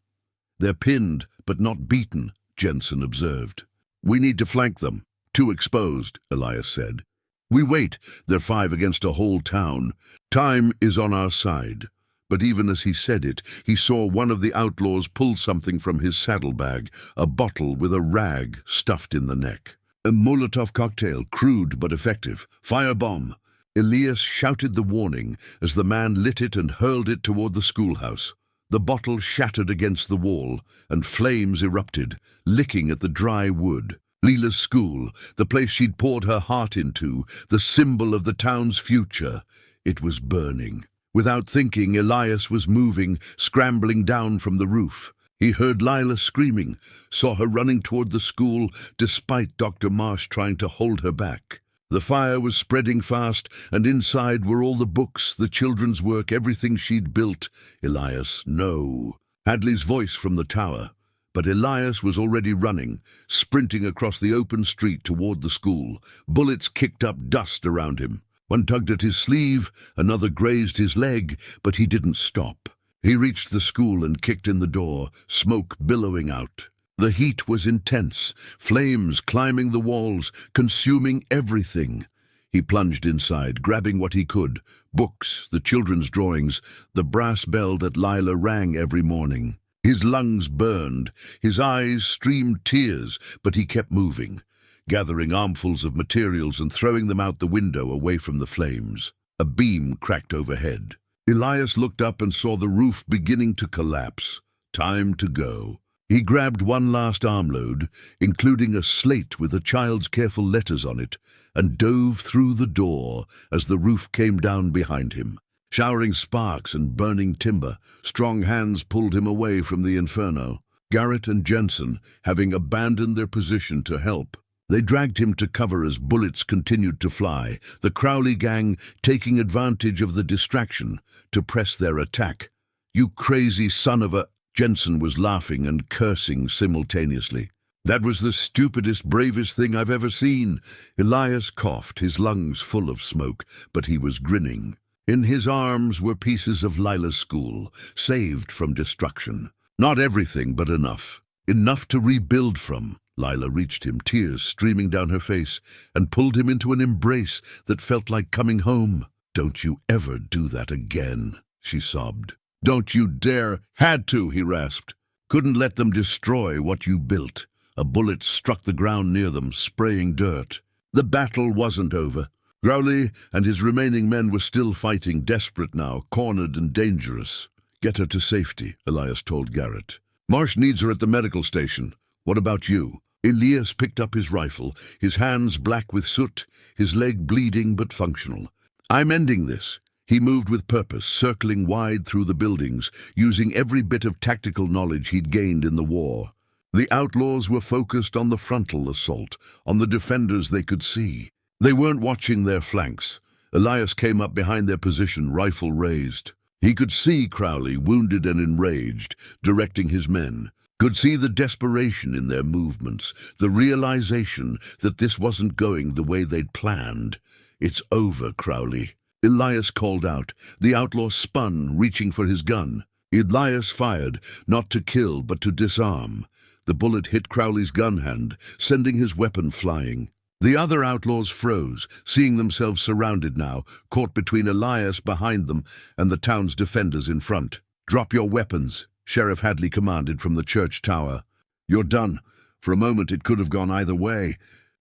"They're pinned, but not beaten," Jensen observed. "We need to flank them. Too exposed," Elias said. "We wait. They're 5 against a whole town. Time is on our side." But even as he said it, he saw one of the outlaws pull something from his saddlebag, a bottle with a rag stuffed in the neck. A Molotov cocktail, crude but effective. "Firebomb!" Elias shouted the warning as the man lit it and hurled it toward the schoolhouse. The bottle shattered against the wall, and flames erupted, licking at the dry wood. Lila's school, the place she'd poured her heart into, the symbol of the town's future. It was burning. Without thinking, Elias was moving, scrambling down from the roof. He heard Lila screaming, saw her running toward the school, despite Dr. Marsh trying to hold her back. The fire was spreading fast, and inside were all the books, the children's work, everything she'd built. "Elias, no." Hadley's voice from the tower. But Elias was already running, sprinting across the open street toward the school. Bullets kicked up dust around him. One tugged at his sleeve, another grazed his leg, but he didn't stop. He reached the school and kicked in the door, smoke billowing out. The heat was intense, flames climbing the walls, consuming everything. He plunged inside, grabbing what he could, books, the children's drawings, the brass bell that Lila rang every morning. His lungs burned, his eyes streamed tears, but he kept moving, gathering armfuls of materials and throwing them out the window away from the flames. A beam cracked overhead. Elias looked up and saw the roof beginning to collapse. Time to go. He grabbed one last armload, including a slate with a child's careful letters on it, and dove through the door as the roof came down behind him. Showering sparks and burning timber, strong hands pulled him away from the inferno. Garrett and Jensen, having abandoned their position to help, they dragged him to cover as bullets continued to fly, the Crowley gang taking advantage of the distraction to press their attack. "You crazy son of a—" Jensen was laughing and cursing simultaneously. "That was the stupidest, bravest thing I've ever seen." Elias coughed, his lungs full of smoke, but he was grinning. In his arms were pieces of Lila's school, saved from destruction. Not everything, but enough. Enough to rebuild from. Lila reached him, tears streaming down her face, and pulled him into an embrace that felt like coming home. "Don't you ever do that again," she sobbed. "Don't you dare!" "Had to," he rasped. "Couldn't let them destroy what you built." A bullet struck the ground near them, spraying dirt. The battle wasn't over. Crowley and his remaining men were still fighting, desperate now, cornered and dangerous. "Get her to safety," Elias told Garrett. "Marsh needs her at the medical station. What about you?" Elias picked up his rifle, his hands black with soot, his leg bleeding but functional. "I'm ending this." He moved with purpose, circling wide through the buildings, using every bit of tactical knowledge he'd gained in the war. The outlaws were focused on the frontal assault, on the defenders they could see. They weren't watching their flanks. Elias came up behind their position, rifle raised. He could see Crowley, wounded and enraged, directing his men. Could see the desperation in their movements, the realization that this wasn't going the way they'd planned. "It's over, Crowley." Elias called out. The outlaw spun, reaching for his gun. Elias fired, not to kill, but to disarm. The bullet hit Crowley's gun hand, sending his weapon flying. The other outlaws froze, seeing themselves surrounded now, caught between Elias behind them and the town's defenders in front. "Drop your weapons," Sheriff Hadley commanded from the church tower. "You're done." For a moment it could have gone either way.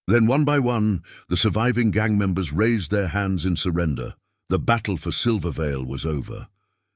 Then one by one, the surviving gang members raised their hands in surrender. The battle for Silvervale was over.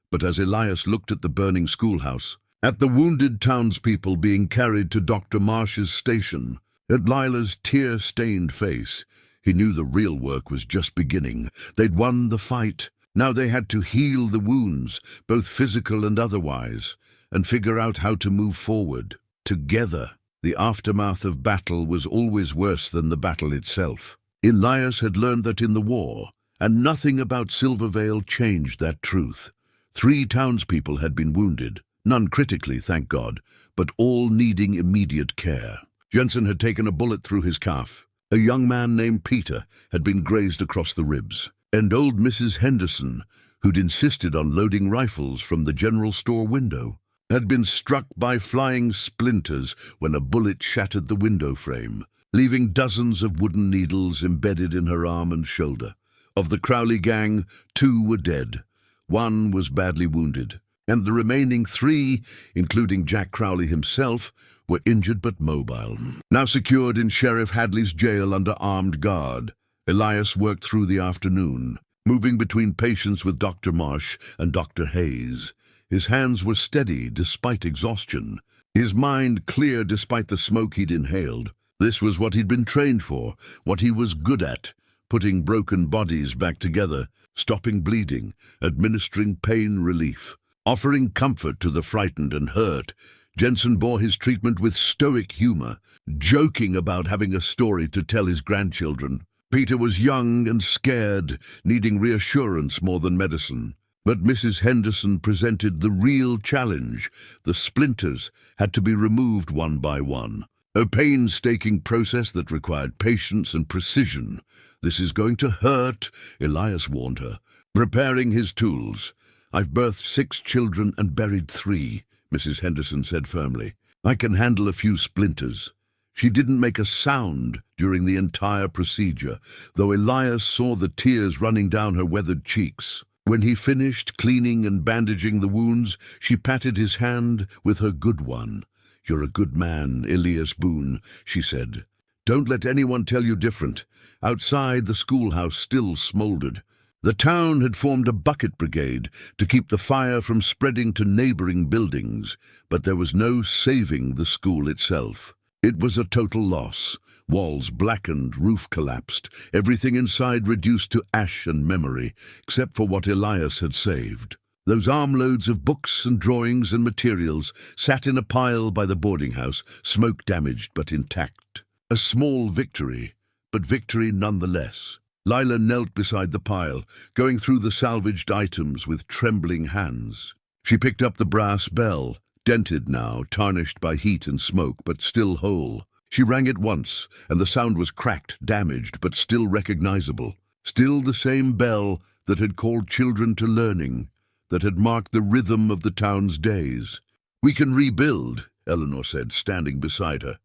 But as Elias looked at the burning schoolhouse, at the wounded townspeople being carried to Dr. Marsh's station, at Lila's tear-stained face, he knew the real work was just beginning. They'd won the fight. Now they had to heal the wounds, both physical and otherwise, and figure out how to move forward, together. The aftermath of battle was always worse than the battle itself. Elias had learned that in the war, and nothing about Silvervale changed that truth. 3 townspeople had been wounded, none critically, thank God, but all needing immediate care. Jensen had taken a bullet through his calf. A young man named Peter had been grazed across the ribs. And old Mrs. Henderson, who'd insisted on loading rifles from the general store window, had been struck by flying splinters when a bullet shattered the window frame, leaving dozens of wooden needles embedded in her arm and shoulder. Of the Crowley gang, 2 were dead. 1 was badly wounded, and the remaining 3, including Jack Crowley himself, were injured but mobile. Now secured in Sheriff Hadley's jail under armed guard, Elias worked through the afternoon, moving between patients with Dr. Marsh and Dr. Hayes. His hands were steady despite exhaustion, his mind clear despite the smoke he'd inhaled. This was what he'd been trained for, what he was good at, putting broken bodies back together, stopping bleeding, administering pain relief, offering comfort to the frightened and hurt. Jensen bore his treatment with stoic humor, joking about having a story to tell his grandchildren. Peter was young and scared, needing reassurance more than medicine. But Mrs. Henderson presented the real challenge. The splinters had to be removed one by one. A painstaking process that required patience and precision. "This is going to hurt," Elias warned her, preparing his tools. "I've birthed 6 children and buried 3, Mrs. Henderson said firmly. "I can handle a few splinters." She didn't make a sound during the entire procedure, though Elias saw the tears running down her weathered cheeks. When he finished cleaning and bandaging the wounds, she patted his hand with her good one. "You're a good man, Elias Boone," she said. "Don't let anyone tell you different." Outside, the schoolhouse still smoldered. The town had formed a bucket brigade to keep the fire from spreading to neighboring buildings, but there was no saving the school itself. It was a total loss. Walls blackened, roof collapsed, everything inside reduced to ash and memory, except for what Elias had saved. Those armloads of books and drawings and materials sat in a pile by the boarding house, smoke-damaged but intact. A small victory, but victory nonetheless. Lila knelt beside the pile, going through the salvaged items with trembling hands. She picked up the brass bell, dented now, tarnished by heat and smoke, but still whole. She rang it once, and the sound was cracked, damaged, but still recognizable. Still the same bell that had called children to learning, that had marked the rhythm of the town's days. "We can rebuild," Eleanor said, standing beside her.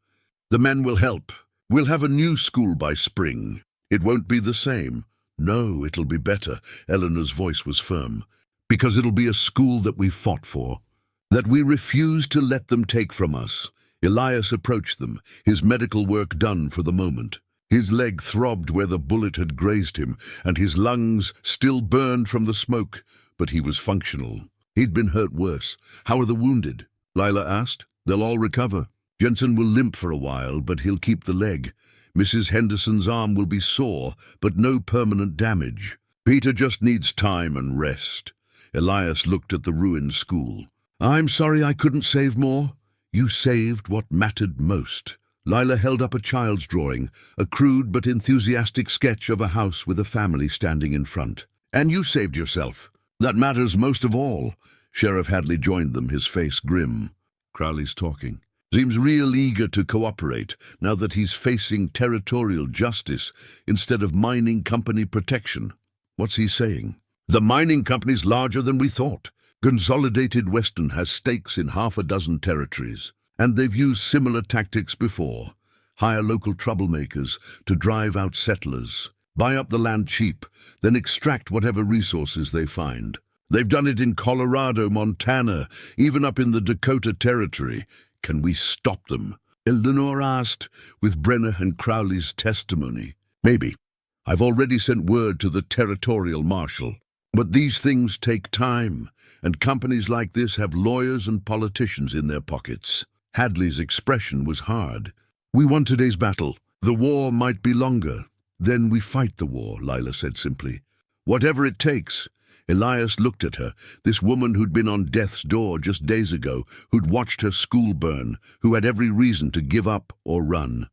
"The men will help. We'll have a new school by spring. It won't be the same." "No, it'll be better." Eleanor's voice was firm. Because it'll be a school that we fought for, that we refuse to let them take from us. Elias approached them, his medical work done for the moment. His leg throbbed where the bullet had grazed him, and his lungs still burned from the smoke, but he was functional. He'd been hurt worse. How are the wounded? Lila asked. They'll all recover. Jensen will limp for a while, but he'll keep the leg. Mrs. Henderson's arm will be sore, but no permanent damage. Peter just needs time and rest. Elias looked at the ruined school. I'm sorry I couldn't save more. You saved what mattered most. Lila held up a child's drawing, a crude but enthusiastic sketch of a house with a family standing in front. And you saved yourself. That matters most of all. Sheriff Hadley joined them, his face grim. Crowley's talking. Seems real eager to cooperate, now that he's facing territorial justice instead of mining company protection. What's he saying? The mining company's larger than we thought. Consolidated Western has stakes in 6 territories, and they've used similar tactics before. Hire local troublemakers to drive out settlers, buy up the land cheap, then extract whatever resources they find. They've done it in Colorado, Montana, even up in the Dakota Territory. Can we stop them? Eleanor asked, with Brenner and Crowley's testimony. Maybe. I've already sent word to the territorial marshal. But these things take time, and companies like this have lawyers and politicians in their pockets. Hadley's expression was hard. We won today's battle. The war might be longer. Then we fight the war, Lila said simply. Whatever it takes. Elias looked at her, this woman who'd been on death's door just days ago, who'd watched her school burn, who had every reason to give up or run.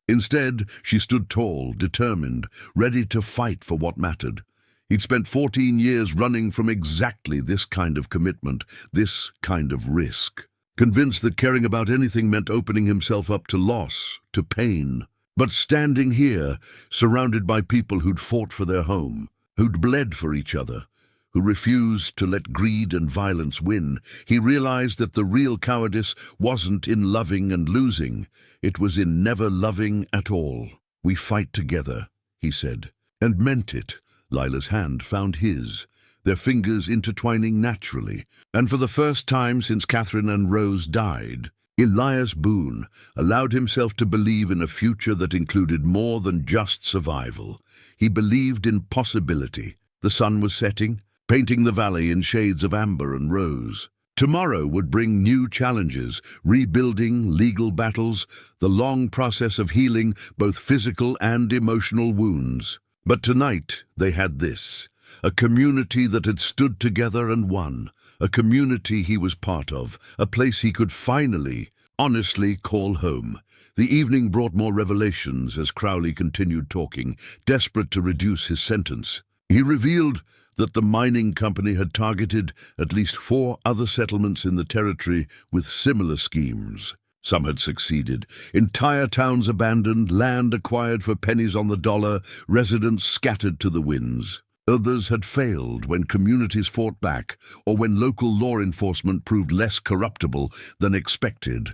Instead, she stood tall, determined, ready to fight for what mattered. He'd spent 14 years running from exactly this kind of commitment, this kind of risk. Convinced that caring about anything meant opening himself up to loss, to pain. But standing here, surrounded by people who'd fought for their home, who'd bled for each other, who refused to let greed and violence win, he realized that the real cowardice wasn't in loving and losing. It was in never loving at all. We fight together, he said, and meant it. Lila's hand found his, their fingers intertwining naturally, and for the first time since Catherine and Rose died, Elias Boone allowed himself to believe in a future that included more than just survival. He believed in possibility. The sun was setting, painting the valley in shades of amber and rose. Tomorrow would bring new challenges, rebuilding, legal battles, the long process of healing both physical and emotional wounds. But tonight they had this, a community that had stood together and won, a community he was part of, a place he could finally, honestly call home. The evening brought more revelations as Crowley continued talking, desperate to reduce his sentence. He revealed that the mining company had targeted at least 4 other settlements in the territory with similar schemes. Some had succeeded. Entire towns abandoned, land acquired for pennies on the dollar, residents scattered to the winds. Others had failed when communities fought back or when local law enforcement proved less corruptible than expected.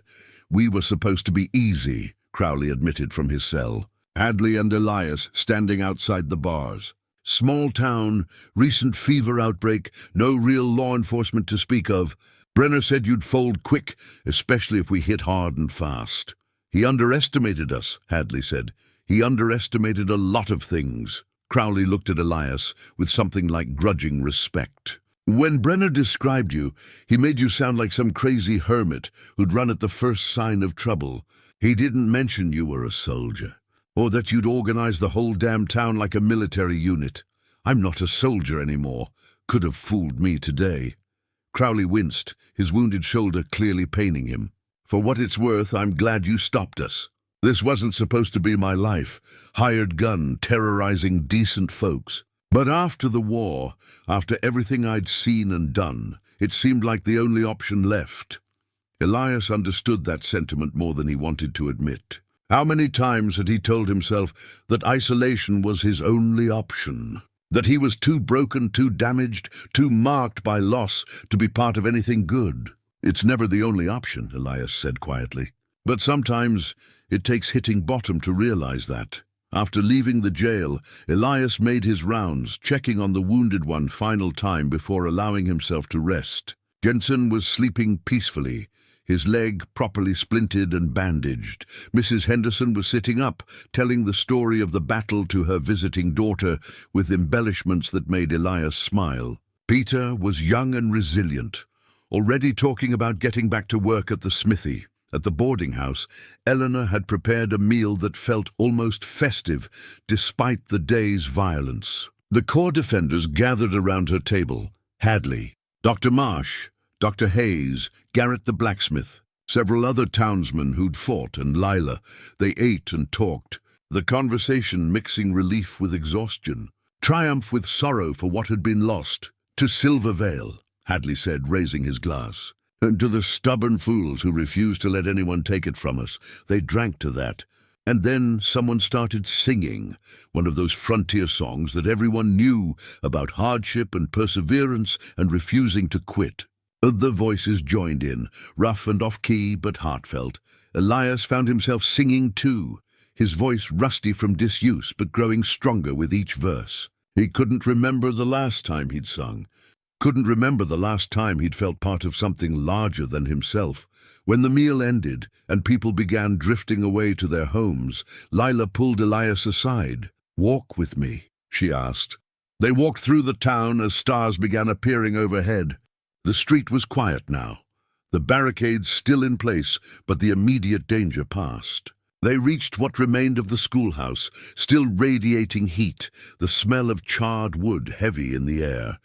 We were supposed to be easy, Crowley admitted from his cell. Hadley and Elias standing outside the bars. Small town, recent fever outbreak, no real law enforcement to speak of. Brenner said you'd fold quick, especially if we hit hard and fast. He underestimated us, Hadley said. He underestimated a lot of things. Crowley looked at Elias with something like grudging respect. When Brenner described you, he made you sound like some crazy hermit who'd run at the first sign of trouble. He didn't mention you were a soldier, or that you'd organize the whole damn town like a military unit. I'm not a soldier anymore. Could have fooled me today. Crowley winced, his wounded shoulder clearly paining him. For what it's worth, I'm glad you stopped us. This wasn't supposed to be my life, hired gun, terrorizing decent folks. But after the war, after everything I'd seen and done, it seemed like the only option left. Elias understood that sentiment more than he wanted to admit. How many times had he told himself that isolation was his only option? That he was too broken, too damaged, too marked by loss to be part of anything good? It's never the only option, Elias said quietly. But sometimes it takes hitting bottom to realize that. After leaving the jail, Elias made his rounds, checking on the wounded one final time before allowing himself to rest. Jensen was sleeping peacefully, his leg properly splinted and bandaged. Mrs. Henderson was sitting up, telling the story of the battle to her visiting daughter with embellishments that made Elias smile. Peter was young and resilient, already talking about getting back to work at the smithy. At the boarding house, Eleanor had prepared a meal that felt almost festive, despite the day's violence. The core defenders gathered around her table: Hadley, Dr. Marsh, Dr. Hayes, Garrett the blacksmith, several other townsmen who'd fought, and Lila. They ate and talked, the conversation mixing relief with exhaustion, triumph with sorrow for what had been lost. "To Silver Vale," Hadley said, raising his glass. "And to the stubborn fools who refused to let anyone take it from us." They drank to that. And then someone started singing, one of those frontier songs that everyone knew, about hardship and perseverance and refusing to quit. Other voices joined in, rough and off-key but heartfelt. Elias found himself singing too, his voice rusty from disuse but growing stronger with each verse. He couldn't remember the last time he'd sung, couldn't remember the last time he'd felt part of something larger than himself. When the meal ended and people began drifting away to their homes, Lila pulled Elias aside. "Walk with me," she asked. They walked through the town as stars began appearing overhead. The street was quiet now, the barricades still in place, but the immediate danger past. They reached what remained of the schoolhouse, still radiating heat, the smell of charred wood heavy in the air.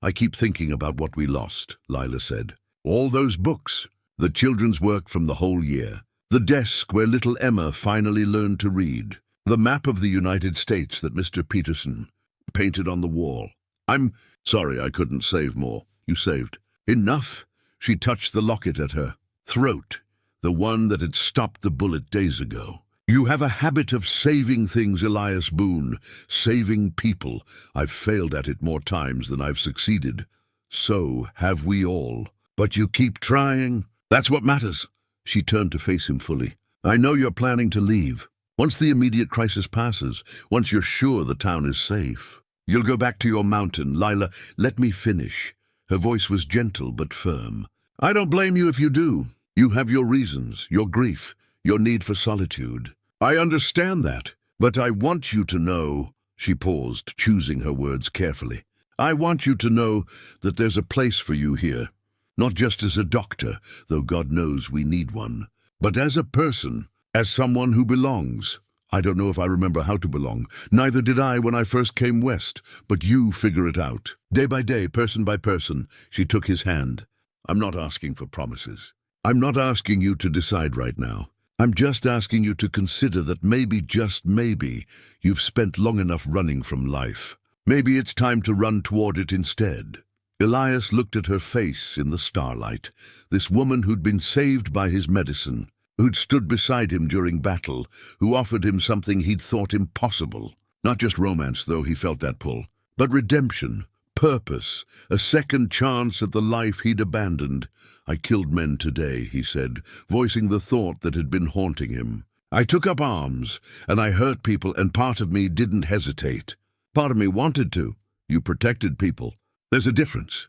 "I keep thinking about what we lost," Lila said. "All those books, the children's work from the whole year, the desk where little Emma finally learned to read, the map of the United States that Mr. Peterson painted on the wall. I'm sorry I couldn't save more. You saved enough." She touched the locket at her throat, the one that had stopped the bullet days ago. "You have a habit of saving things, Elias Boone, saving people. I've failed at it more times than I've succeeded. So have we all. But you keep trying. That's what matters." She turned to face him fully. "I know you're planning to leave. Once the immediate crisis passes, once you're sure the town is safe, you'll go back to your mountain. Lila, let me finish." Her voice was gentle but firm. "I don't blame you if you do. You have your reasons, your grief, your need for solitude. I understand that, but I want you to know," she paused, choosing her words carefully. "I want you to know that there's a place for you here. Not just as a doctor, though God knows we need one, but as a person, as someone who belongs. I don't know if I remember how to belong. Neither did I when I first came west, but you figure it out. Day by day, person by person." She took his hand. "I'm not asking for promises. I'm not asking you to decide right now. I'm just asking you to consider that maybe, just maybe, you've spent long enough running from life. Maybe it's time to run toward it instead." Elias looked at her face in the starlight, this woman who'd been saved by his medicine, who'd stood beside him during battle, who offered him something he'd thought impossible. Not just romance, though he felt that pull, but redemption, purpose, a second chance at the life he'd abandoned. "I killed men today," he said, voicing the thought that had been haunting him. "I took up arms, and I hurt people, and part of me didn't hesitate. Part of me wanted to. You protected people. There's a difference,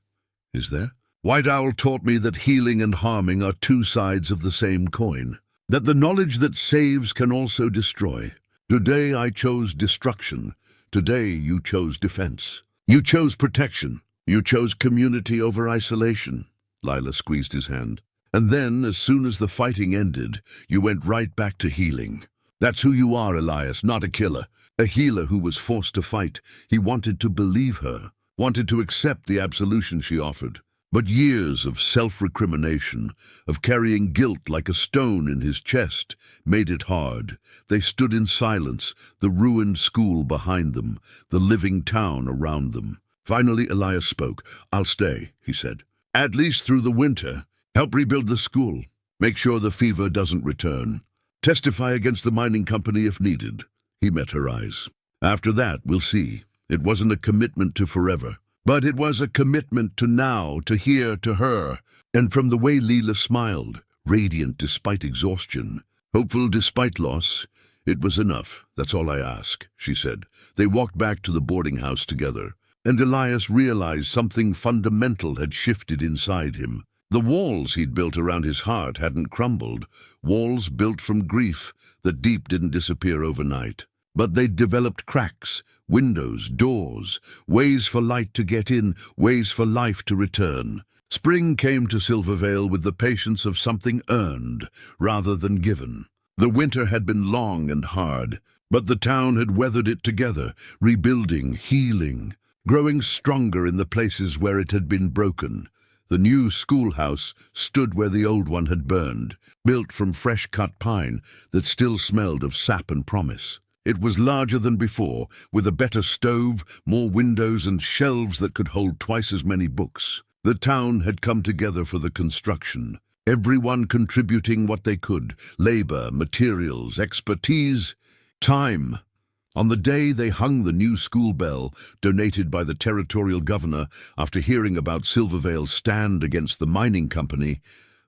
is there? White Owl taught me that healing and harming are two sides of the same coin, that the knowledge that saves can also destroy. Today I chose destruction. Today you chose defense. You chose protection. You chose community over isolation." Lila squeezed his hand. "And then, as soon as the fighting ended, you went right back to healing. That's who you are, Elias, not a killer. A healer who was forced to fight. He wanted to believe her, wanted to accept the absolution she offered. But years of self-recrimination, of carrying guilt like a stone in his chest, made it hard. They stood in silence, the ruined school behind them, the living town around them. Finally, Elias spoke. "I'll stay," he said. "At least through the winter. Help rebuild the school. Make sure the fever doesn't return. Testify against the mining company if needed." He met her eyes. "After that, we'll see." It wasn't a commitment to forever, but it was a commitment to now, to here, to her. And from the way Lila smiled, radiant despite exhaustion, hopeful despite loss, "It was enough. That's all I ask," she said. They walked back to the boarding house together, and Elias realized something fundamental had shifted inside him. The walls he'd built around his heart hadn't crumbled, walls built from grief that deep didn't disappear overnight. But they'd developed cracks, windows, doors, ways for light to get in, ways for life to return. Spring came to Silvervale with the patience of something earned rather than given. The winter had been long and hard, but the town had weathered it together, rebuilding, healing, growing stronger in the places where it had been broken. The new schoolhouse stood where the old one had burned, built from fresh-cut pine that still smelled of sap and promise. It was larger than before, with a better stove, more windows, and shelves that could hold twice as many books. The town had come together for the construction, everyone contributing what they could: labor, materials, expertise, time. On the day they hung the new school bell, donated by the territorial governor after hearing about Silvervale's stand against the mining company,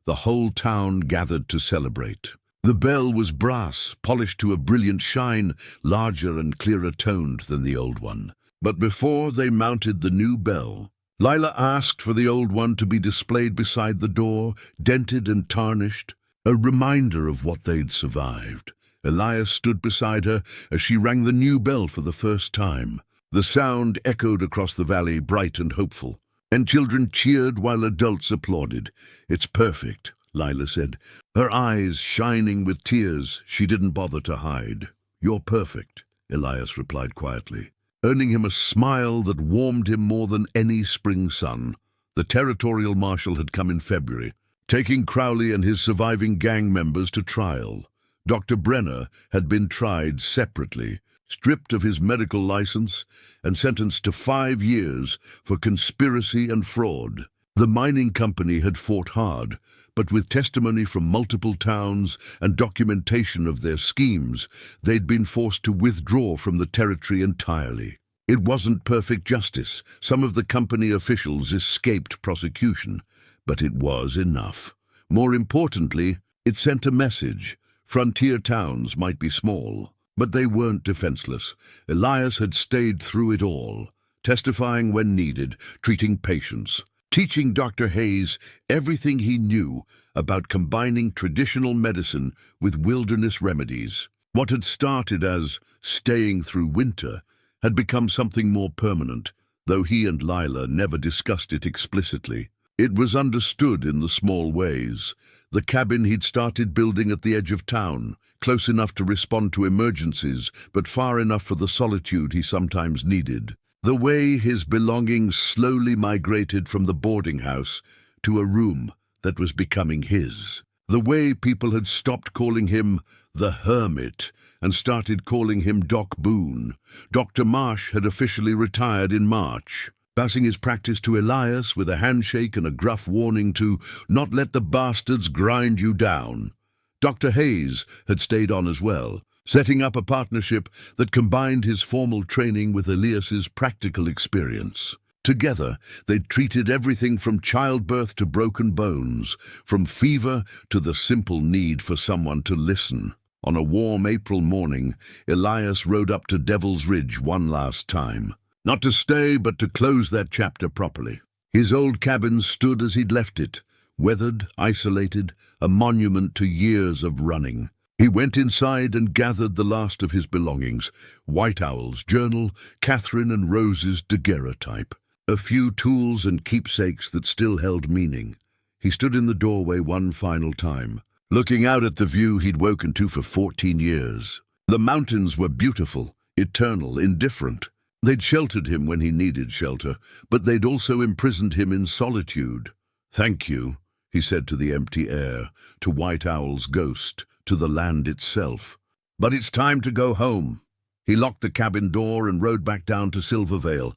the whole town gathered to celebrate. The bell was brass, polished to a brilliant shine, larger and clearer toned than the old one. But before they mounted the new bell, Lila asked for the old one to be displayed beside the door, dented and tarnished, a reminder of what they'd survived. Elias stood beside her as she rang the new bell for the first time. The sound echoed across the valley, bright and hopeful, and children cheered while adults applauded. "It's perfect," Lila said, her eyes shining with tears she didn't bother to hide. "You're perfect," Elias replied quietly, earning him a smile that warmed him more than any spring sun. The territorial marshal had come in February, taking Crowley and his surviving gang members to trial. Dr. Brenner had been tried separately, stripped of his medical license, and sentenced to 5 years for conspiracy and fraud. The mining company had fought hard, but with testimony from multiple towns and documentation of their schemes, they'd been forced to withdraw from the territory entirely. It wasn't perfect justice. Some of the company officials escaped prosecution, but it was enough. More importantly, it sent a message. Frontier towns might be small, but they weren't defenseless. Elias had stayed through it all, testifying when needed, treating patients, teaching Dr. Hayes everything he knew about combining traditional medicine with wilderness remedies. What had started as staying through winter had become something more permanent, though he and Lila never discussed it explicitly. It was understood in the small ways. The cabin he'd started building at the edge of town, close enough to respond to emergencies, but far enough for the solitude he sometimes needed. The way his belongings slowly migrated from the boarding house to a room that was becoming his. The way people had stopped calling him the hermit and started calling him Doc Boone. Dr. Marsh had officially retired in March, passing his practice to Elias with a handshake and a gruff warning to not let the bastards grind you down. Dr. Hayes had stayed on as well, setting up a partnership that combined his formal training with Elias's practical experience. Together, they'd treated everything from childbirth to broken bones, from fever to the simple need for someone to listen. On a warm April morning, Elias rode up to Devil's Ridge one last time. Not to stay, but to close that chapter properly. His old cabin stood as he'd left it, weathered, isolated, a monument to years of running. He went inside and gathered the last of his belongings: White Owl's journal, Catherine and Rose's daguerreotype, a few tools and keepsakes that still held meaning. He stood in the doorway one final time, looking out at the view he'd woken to for 14 years. The mountains were beautiful, eternal, indifferent. They'd sheltered him when he needed shelter, but they'd also imprisoned him in solitude. "Thank you," he said to the empty air, to White Owl's ghost, to the land itself. "But it's time to go home." He locked the cabin door and rode back down to Silvervale,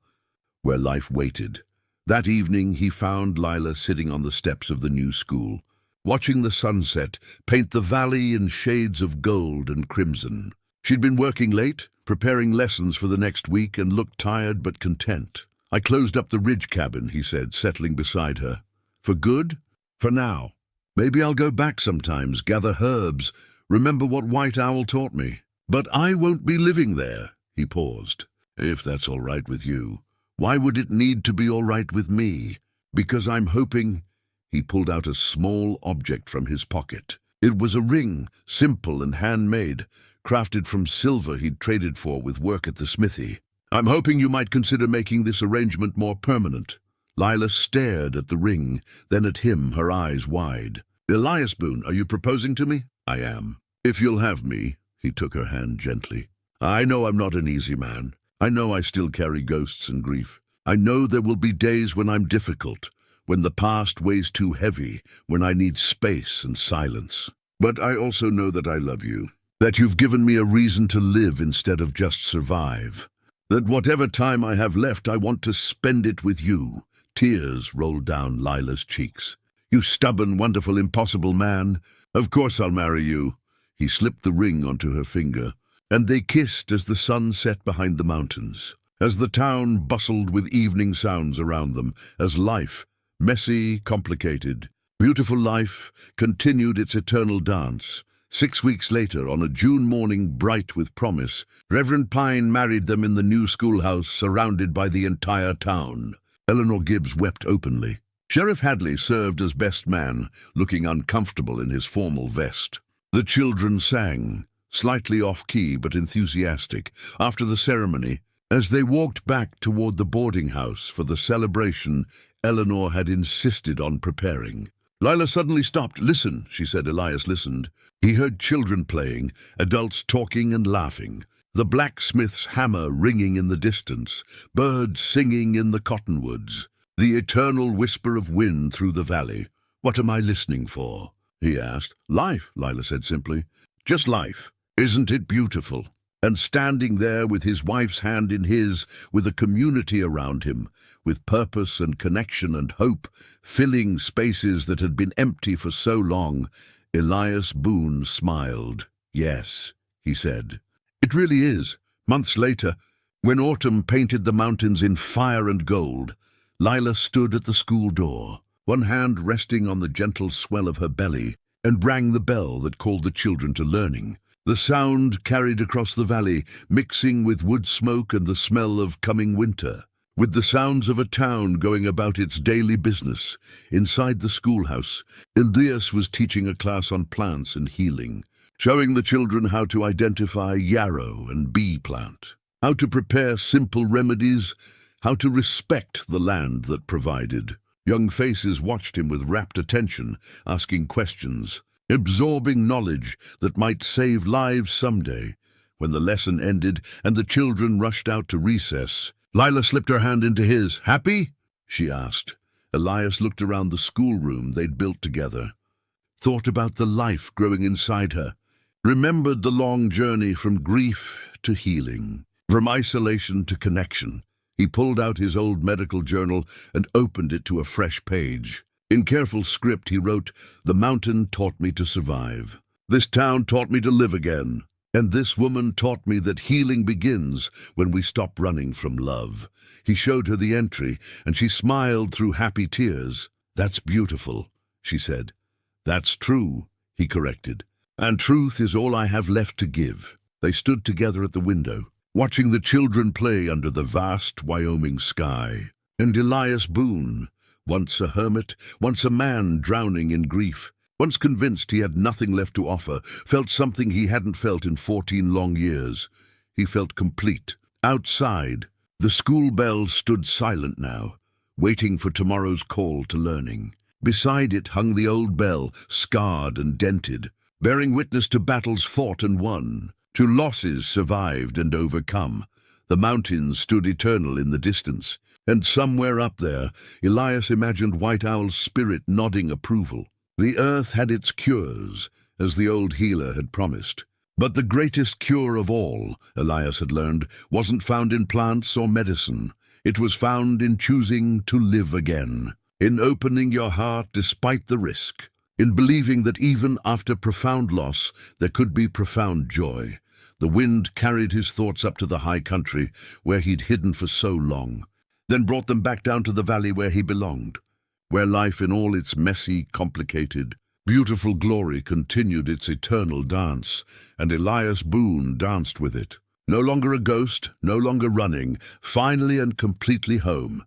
where life waited. That evening he found Lila sitting on the steps of the new school, watching the sunset paint the valley in shades of gold and crimson. She'd been working late, preparing lessons for the next week, and looked tired but content. "I closed up the ridge cabin," he said, settling beside her. "For good? For now. Maybe I'll go back sometimes, gather herbs, remember what White Owl taught me." But I won't be living there, he paused. If that's all right with you. Why would it need to be all right with me? Because I'm hoping... He pulled out a small object from his pocket. It was a ring, simple and handmade, crafted from silver he'd traded for with work at the smithy. I'm hoping you might consider making this arrangement more permanent. Lila stared at the ring, then at him, her eyes wide. Elias Boone, are you proposing to me? I am. If you'll have me, he took her hand gently. I know I'm not an easy man. I know I still carry ghosts and grief. I know there will be days when I'm difficult, when the past weighs too heavy, when I need space and silence. But I also know that I love you, that you've given me a reason to live instead of just survive, that whatever time I have left, I want to spend it with you. Tears rolled down Lila's cheeks. You stubborn, wonderful, impossible man. Of course I'll marry you. He slipped the ring onto her finger, and they kissed as the sun set behind the mountains, as the town bustled with evening sounds around them, as life, messy, complicated, beautiful life, continued its eternal dance. 6 weeks later, on a June morning bright with promise, Reverend Pine married them in the new schoolhouse, surrounded by the entire town. Eleanor Gibbs wept openly. Sheriff Hadley served as best man, looking uncomfortable in his formal vest. The children sang, slightly off-key but enthusiastic, after the ceremony. As they walked back toward the boarding house for the celebration Eleanor had insisted on preparing. Lila suddenly stopped. Listen, she said. Elias listened. He heard children playing, adults talking and laughing, the blacksmith's hammer ringing in the distance, birds singing in the cottonwoods, the eternal whisper of wind through the valley. What am I listening for? He asked. Life, Lila said simply. Just life. Isn't it beautiful? And standing there with his wife's hand in his, with a community around him, with purpose and connection and hope, filling spaces that had been empty for so long, Elias Boone smiled. Yes, he said. It really is. Months later, when autumn painted the mountains in fire and gold, Lila stood at the school door, one hand resting on the gentle swell of her belly, and rang the bell that called the children to learning. The sound carried across the valley, mixing with wood smoke and the smell of coming winter, with the sounds of a town going about its daily business. Inside the schoolhouse, Elias was teaching a class on plants and healing, showing the children how to identify yarrow and bee plant, how to prepare simple remedies, how to respect the land that provided. Young faces watched him with rapt attention, asking questions, absorbing knowledge that might save lives someday. When the lesson ended and the children rushed out to recess, Lila slipped her hand into his. Happy? She asked. Elias looked around the schoolroom they'd built together, thought about the life growing inside her, remembered the long journey from grief to healing, from isolation to connection. He pulled out his old medical journal and opened it to a fresh page. In careful script he wrote, "The mountain taught me to survive. This town taught me to live again. And this woman taught me that healing begins when we stop running from love." He showed her the entry, and she smiled through happy tears. "That's beautiful," she said. "That's true," he corrected. "And truth is all I have left to give." They stood together at the window, watching the children play under the vast Wyoming sky. And Elias Boone, once a hermit, once a man drowning in grief, once convinced he had nothing left to offer, felt something he hadn't felt in 14 long years. He felt complete. Outside, the school bell stood silent now, waiting for tomorrow's call to learning. Beside it hung the old bell, scarred and dented, bearing witness to battles fought and won, to losses survived and overcome. The mountains stood eternal in the distance, and somewhere up there, Elias imagined White Owl's spirit nodding approval. The earth had its cures, as the old healer had promised. But the greatest cure of all, Elias had learned, wasn't found in plants or medicine. It was found in choosing to live again, in opening your heart despite the risk, in believing that even after profound loss, there could be profound joy. The wind carried his thoughts up to the high country, where he'd hidden for so long, then brought them back down to the valley where he belonged, where life in all its messy, complicated, Beautiful glory continued its eternal dance, and Elias Boone danced with it. No longer a ghost, no longer running, finally and completely home.